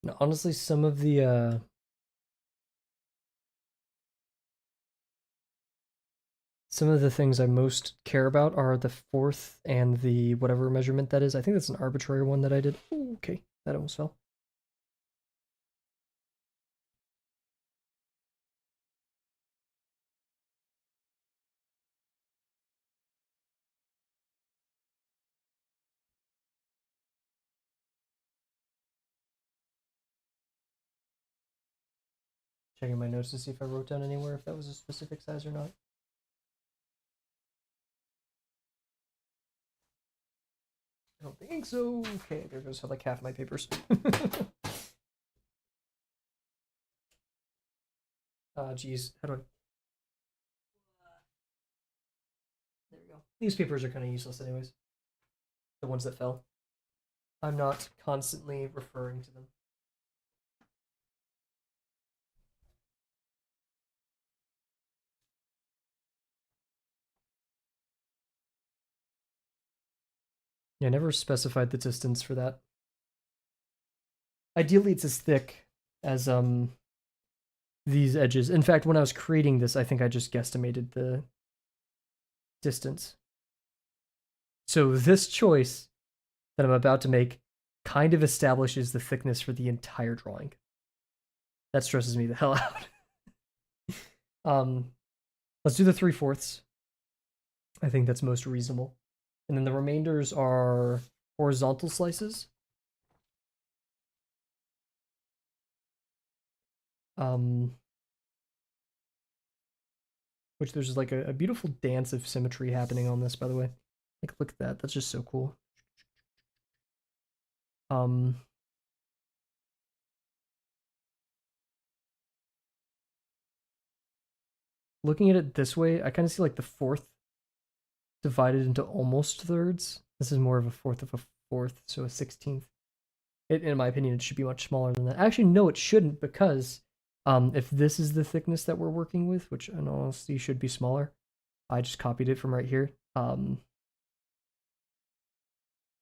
Now, honestly, some of the things I most care about are the fourth and the whatever measurement that is. I think that's an arbitrary one that I did. Ooh, okay, that almost fell. Checking my notes to see if I wrote down anywhere if that was a specific size or not. don't think so. Okay, there goes like half my papers. Geez, how do I? There we go. These papers are kind of useless, anyways. The ones that fell. I'm not constantly referring to them. Yeah, I never specified the distance for that. Ideally, it's as thick as these edges. In fact, when I was creating this, I think I just guesstimated the distance. So this choice that I'm about to make kind of establishes the thickness for the entire drawing. That stresses me the hell out. Let's do the 3/4. I think that's most reasonable. And then the remainders are horizontal slices. Which there's like a beautiful dance of symmetry happening on this, by the way. Like, look at that. That's just so cool. Looking at it this way, I kind of see like the fourth divided into almost thirds. This is more of a fourth of a fourth, so a 16th. In my opinion, it should be much smaller than that. Actually, no, it shouldn't, because if this is the thickness that we're working with, which in all honesty should be smaller, I just copied it from right here. And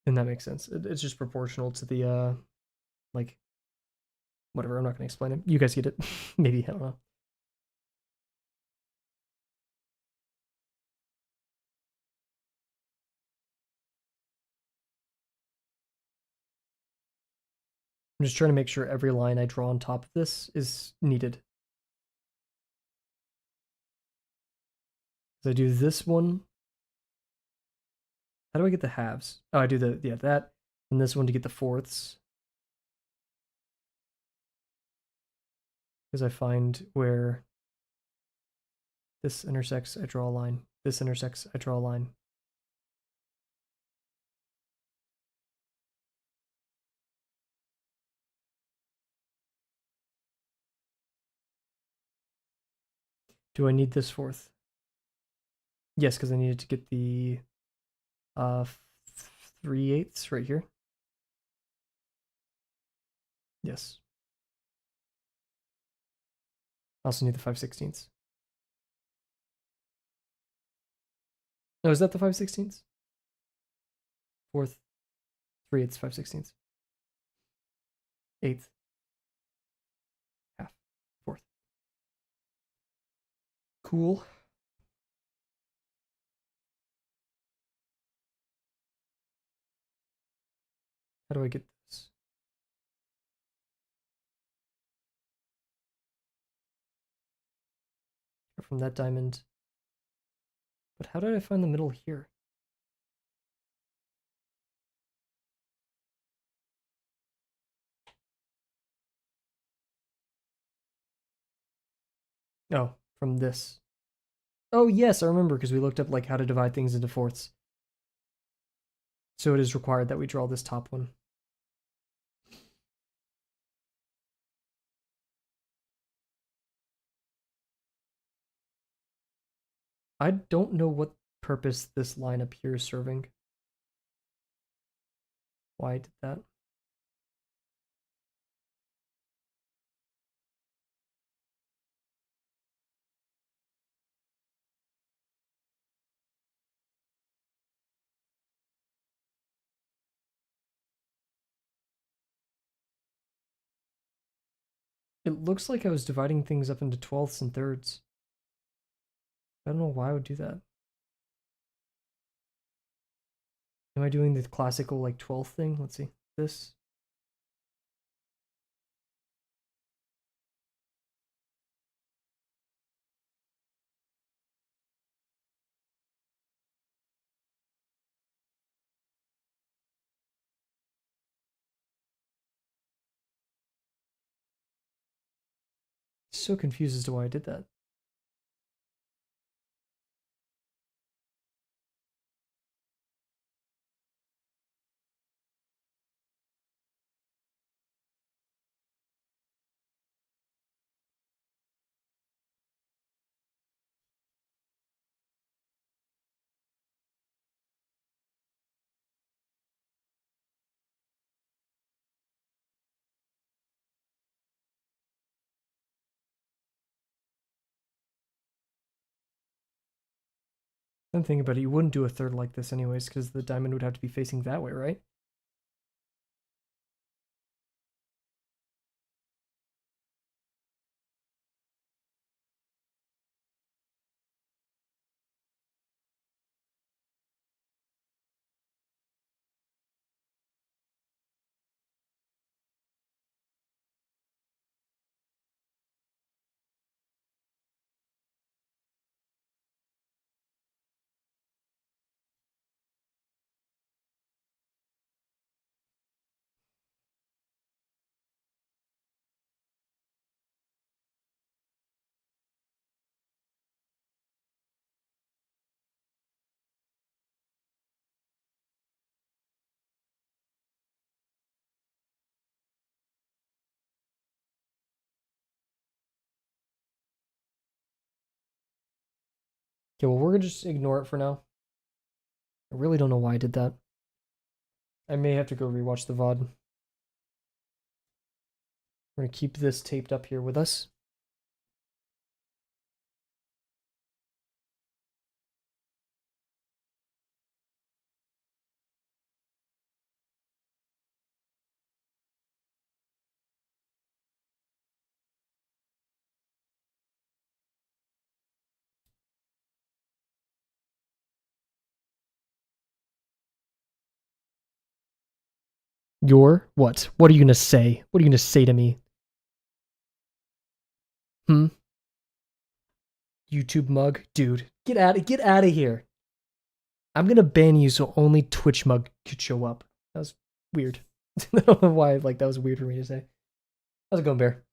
that makes sense. It's just proportional to the like, whatever. I'm not gonna explain it. You guys get it. Maybe, I don't know. I'm just trying to make sure every line I draw on top of this is needed. So I do this one. How do I get the halves? Oh, I do that, and this one to get the fourths. Because I find where this intersects, I draw a line. This intersects, I draw a line. Do I need this fourth? Yes, because I needed to get the 3/8 right here. Yes. I also need the 5/16. No, is that the 5/16? Fourth, 3/8, 5/16. Eighth, half, fourth. Cool. How do I get this? From that diamond. But how did I find the middle here? Oh, from this. Oh, yes, I remember, because we looked up like how to divide things into fourths. So it is required that we draw this top one. I don't know what purpose this line up here is serving. Why I did that. It looks like I was dividing things up into 12ths and thirds. I don't know why I would do that. Am I doing the classical like 12th thing? Let's see. This. So confused as to why I did that. I'm thinking about it. You wouldn't do a third like this anyways, because the diamond would have to be facing that way, right? Okay, well, we're gonna just ignore it for now. I really don't know why I did that. I may have to go rewatch the VOD. We're gonna keep this taped up here with us. Your what? What are you gonna say? What are you gonna say to me? Hmm? YouTube mug? Dude, get out of here. I'm gonna ban you so only Twitch mug could show up. That was weird. I don't know why like that was weird for me to say. How's it going, Bear?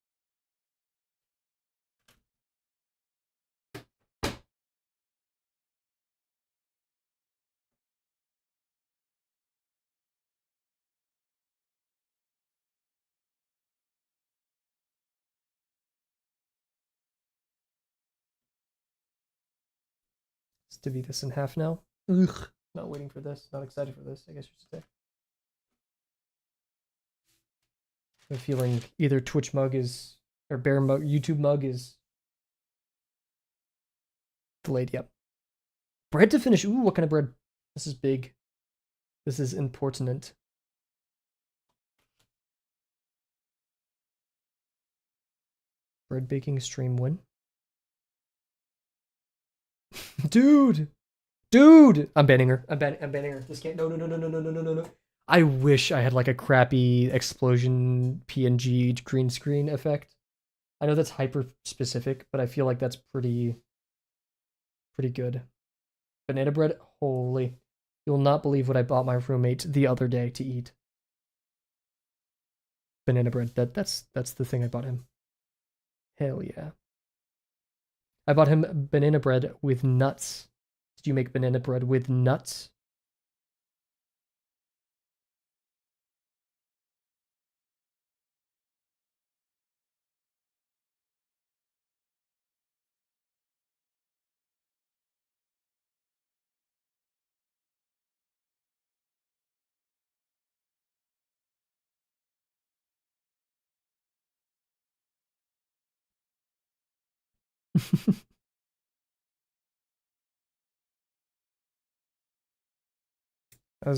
Let's divvy this in half now. Ugh. Not waiting for this. Not excited for this, I guess you should say. I'm feeling either Twitch mug is or Bear mug, YouTube mug is delayed. Yep. Bread to finish. Ooh, what kind of bread? This is big. This is important. Bread baking stream win. Dude! Dude! I'm banning her. I'm banning her. This can't. No, no, no, no, no, no, no, no, no, no. I wish I had like a crappy explosion PNG green screen effect. I know that's hyper specific, but I feel like that's pretty good. Banana bread, holy. You'll not believe what I bought my roommate the other day to eat. Banana bread. That's the thing I bought him. Hell yeah. I bought him banana bread with nuts. Did you make banana bread with nuts? I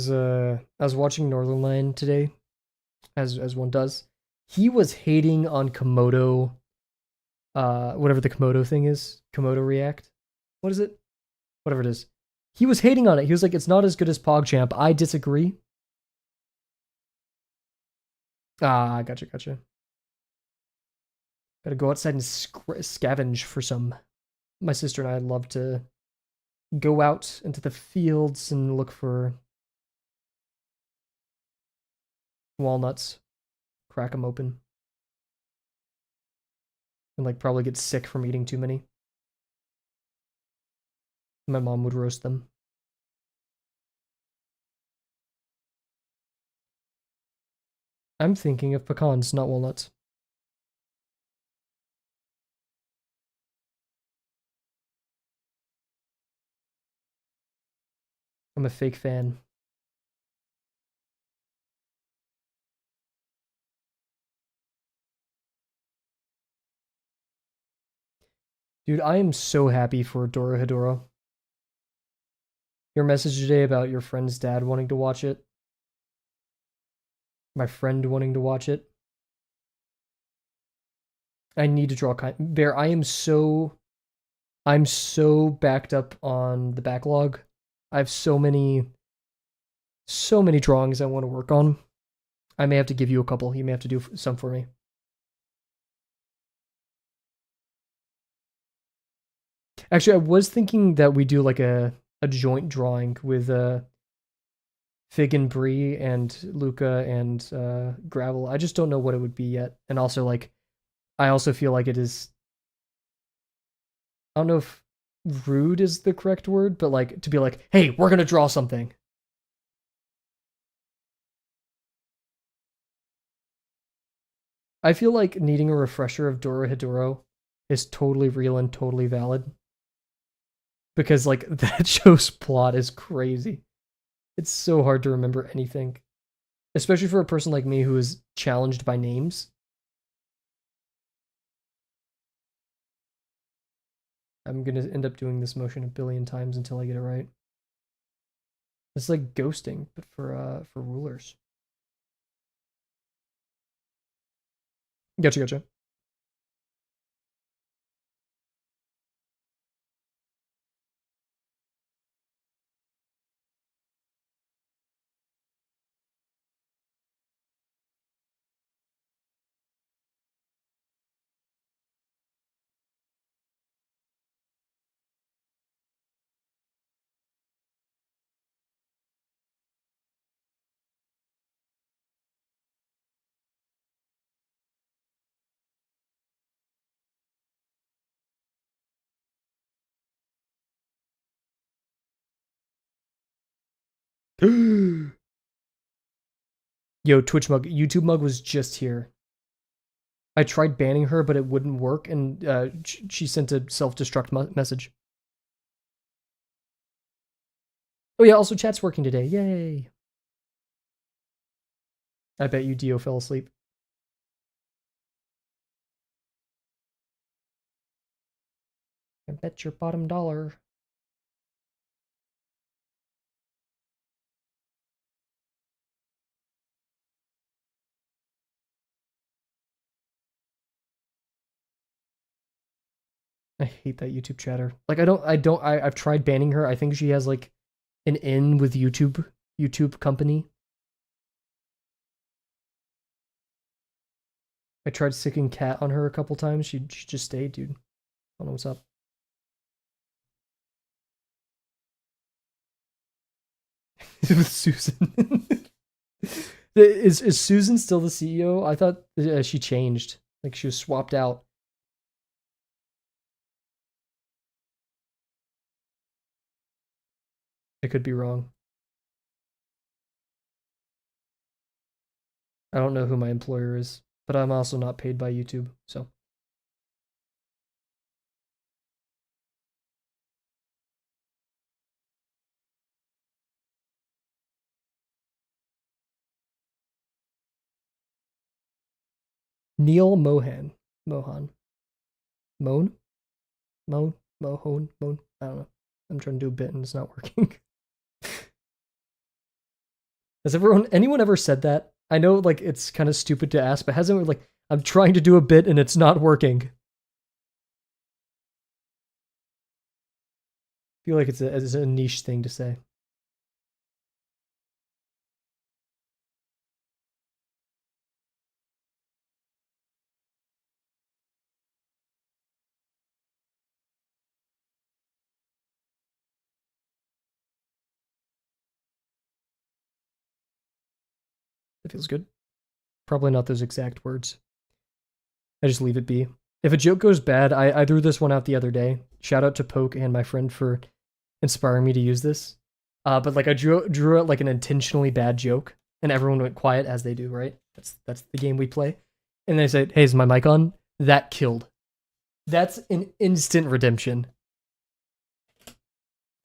was watching Northernlion today, as one does. He was hating on Komodo, whatever the Komodo thing is, Komodo React. What is it? Whatever it is. He was hating on it. He was like, it's not as good as PogChamp. I disagree. Ah, gotcha. Gotta go outside and scavenge for some. My sister and I love to go out into the fields and look for walnuts, crack them open, and like probably get sick from eating too many. My mom would roast them. I'm thinking of pecans, not walnuts. I'm a fake fan. Dude, I am so happy for Dorohedoro. Your message today about your friend's dad wanting to watch it. My friend wanting to watch it. I need to draw Bear, I'm so backed up on the backlog. I have so many drawings I want to work on. I may have to give you a couple. You may have to do some for me. Actually, I was thinking that we do like a joint drawing with Fig and Bree and Luca and Gravel. I just don't know what it would be yet. And also like I also feel like it is, I don't know if rude is the correct word, but like to be like, "Hey, we're going to draw something." I feel like needing a refresher of Dorohedoro is totally real and totally valid. Because like that show's plot is crazy. It's so hard to remember anything, especially for a person like me who is challenged by names. I'm gonna end up doing this motion a billion times until I get it right. It's like ghosting, but for rulers. Gotcha, gotcha. Yo, Twitch mug, YouTube mug was just here. I tried banning her, but it wouldn't work, and she sent a self-destruct message. Oh yeah, also chat's working today. Yay! I bet you Dio fell asleep. I bet your bottom dollar. I hate that YouTube chatter. Like I've tried banning her. I think she has like an in with YouTube company. I tried sticking cat on her a couple times. She just stayed, dude. I don't know what's up. With Susan. Is Susan still the CEO? I thought she changed. Like she was swapped out. I could be wrong. I don't know who my employer is, but I'm also not paid by YouTube, so. Neil Mohan. Mohan. Moan? Moan? Mohon? Moan? I don't know. I'm trying to do a bit and it's not working. Has anyone ever said that? I know like it's kind of stupid to ask, but hasn't like I'm trying to do a bit and it's not working. I feel like it's a niche thing to say. It feels good. Probably not those exact words. I just leave it be. If a joke goes bad, I threw this one out the other day. Shout out to Poke and my friend for inspiring me to use this. But like I drew out like an intentionally bad joke, and everyone went quiet as they do, right? That's the game we play. And they said, "Hey, is my mic on?" That killed. That's an instant redemption.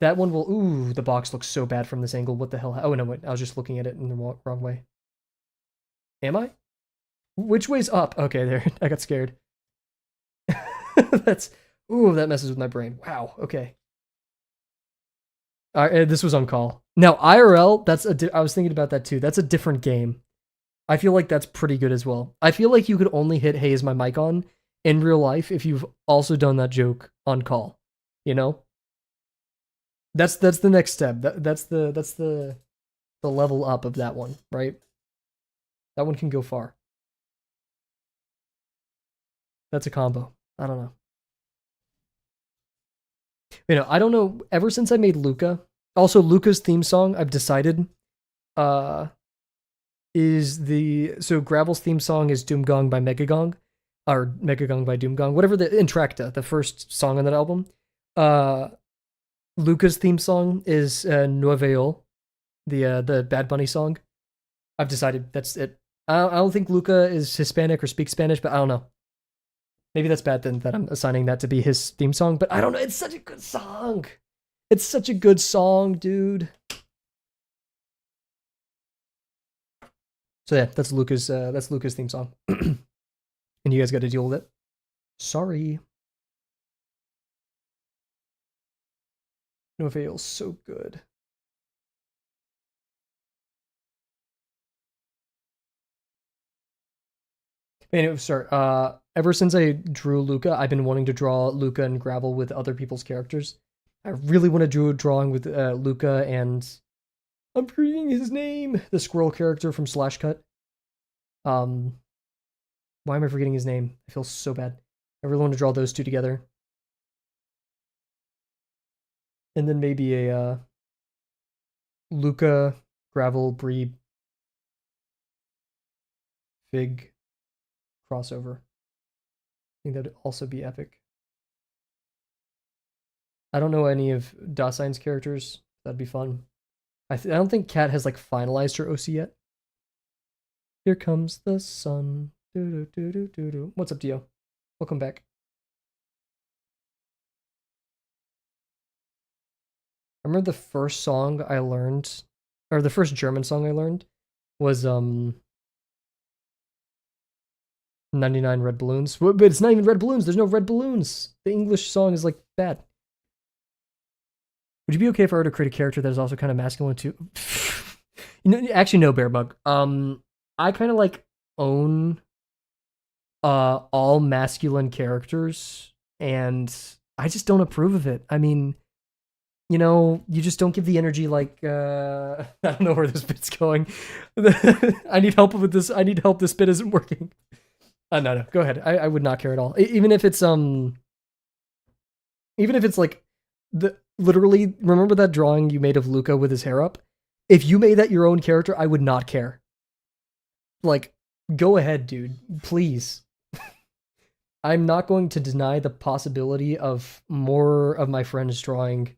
That one will. Ooh, the box looks so bad from this angle. What the hell? Oh no, wait. I was just looking at it in the wrong way. Am I? Which way's up? Okay, there. I got scared. That's. Ooh, that messes with my brain. Wow. Okay. This was on call. Now IRL, I was thinking about that too. That's a different game. I feel like that's pretty good as well. I feel like you could only hit "Hey, is my mic on?" in real life if you've also done that joke on call. You know, that's the next step. That's the level up of that one, right? That one can go far. That's a combo. I don't know. I don't know. Ever since I made Luca, also Luca's theme song, I've decided, uh, so Gravel's theme song is Doomgong by Megagong, or Megagong by Doomgong, whatever the Intracta, the first song on that album. Uh, Luca's theme song is Nueveol, the Bad Bunny song. I've decided that's it. I don't think Luca is Hispanic or speaks Spanish, but I don't know. Maybe that's bad then that I'm assigning that to be his theme song, but I don't know. It's such a good song. It's such a good song, dude. So yeah, that's Luca's theme song. And you guys got to deal with it. Sorry. No feels so good. Anyway, sorry. Ever since I drew Luca, I've been wanting to draw Luca and Gravel with other people's characters. I really want to do a drawing with Luca and I'm forgetting his name, the squirrel character from Slash Cut. Why am I forgetting his name? I feel so bad. I really want to draw those two together. And then maybe a Luca, Gravel, Bree, Fig crossover. I think that'd also be epic. I don't know any of Dasign's characters. That'd be fun. I don't think Kat has like finalized her OC yet. Here comes the sun. Doo-doo-doo-doo-doo-doo. What's up, Dio? Welcome back. I remember the first song I learned, or the first German song I learned, was 99 Red Balloons. But it's not even Red Balloons. There's no red balloons. The English song is like bad. Would you be okay if I were to create a character that is also kind of masculine too? Actually, no, Bearbug. I kind of like own all masculine characters, and I just don't approve of it. I mean, you just don't give the energy like I don't know where this bit's going. I need help with this. I need help. This bit isn't working. No, go ahead. I would not care at all. Even if it's like literally, remember that drawing you made of Luca with his hair up? If you made that your own character, I would not care. Like, go ahead, dude. Please. I'm not going to deny the possibility of more of my friends drawing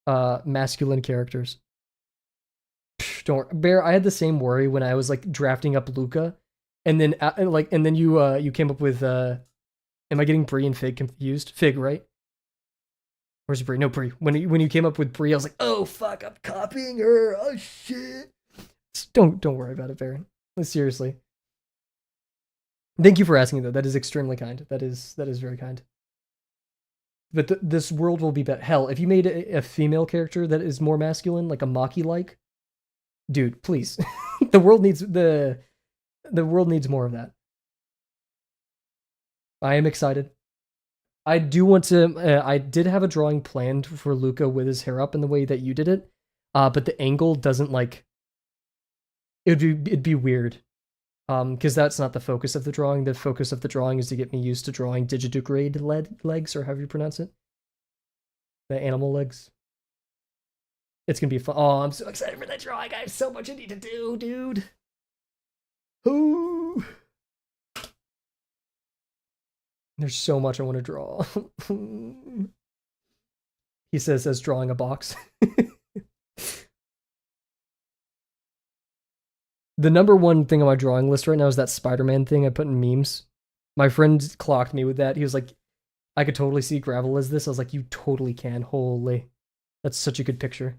masculine characters. Don't worry. Bear, I had the same worry when I was like drafting up Luca, and then you came up with am I getting Bree and Fig confused? Fig, right? Where's Bree? No, Bree. When you came up with Bree, I was like, oh fuck, I'm copying her. Oh shit. Don't worry about it, Baron. Seriously. Thank you for asking though. That is extremely kind. That is very kind. But this world will be better. Hell, if you made a female character that is more masculine, like a Maki-like, dude, please. the world needs more of that. I am excited. I do want to. I did have a drawing planned for Luca with his hair up in the way that you did it, but the angle doesn't like. It'd be weird, because that's not the focus of the drawing. The focus of the drawing is to get me used to drawing digitigrade legs, or however you pronounce it. The animal legs. It's gonna be fun. Oh, I'm so excited for that drawing. I have so much I need to do, dude. Ooh. There's so much I want to draw. He says as drawing a box. The number one thing on my drawing list right now is that Spider-Man thing I put in memes. My friend clocked me with that. He was like, I could totally see Gravel as this. I was like, you totally can. Holy. That's such a good picture.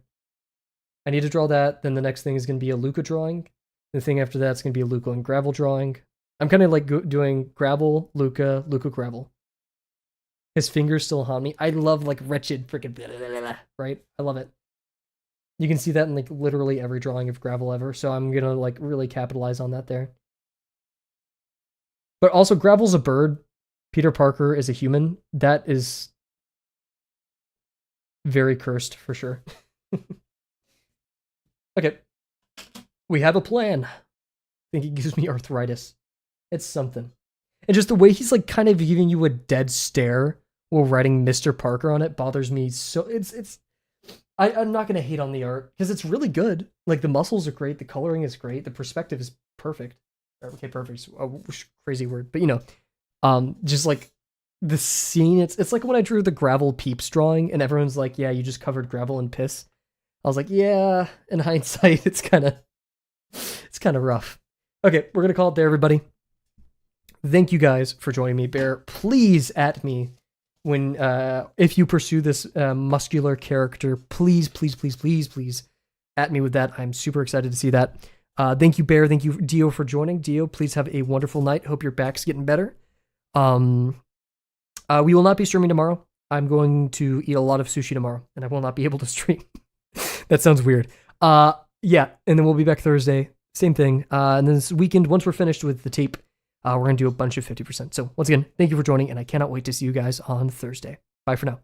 I need to draw that. Then the next thing is going to be a Luca drawing. The thing after that's going to be a Luca and Gravel drawing. I'm kind of like doing Gravel, Luca, Gravel. His fingers still haunt me. I love like wretched freaking right? I love it. You can see that in like literally every drawing of gravel ever. So I'm gonna like really capitalize on that there. But also, gravel's a bird. Peter Parker is a human. That is very cursed for sure. Okay. We have a plan. I think it gives me arthritis. It's something. And just the way he's like kind of giving you a dead stare while writing Mr. Parker on it bothers me so I'm not gonna hate on the art because it's really good. Like the muscles are great, the coloring is great, the perspective is perfect. Okay, perfect. A crazy word, but just like the scene, it's like when I drew the gravel peeps drawing, and everyone's like, "Yeah, you just covered gravel in piss." I was like, "Yeah." In hindsight, it's kind of rough. Okay, we're gonna call it there, everybody. Thank you guys for joining me. Bear, please at me when if you pursue this muscular character. Please at me with that. I'm super excited to see that. Thank you, Bear. Thank you, Dio, for joining. Dio, please have a wonderful night. Hope your back's getting better. We will not be streaming tomorrow. I'm going to eat a lot of sushi tomorrow, and I will not be able to stream. That sounds weird. Yeah, and then we'll be back Thursday. Same thing. And then this weekend, once we're finished with the tape, we're going to do a bunch of 50%. So once again, thank you for joining, and I cannot wait to see you guys on Thursday. Bye for now.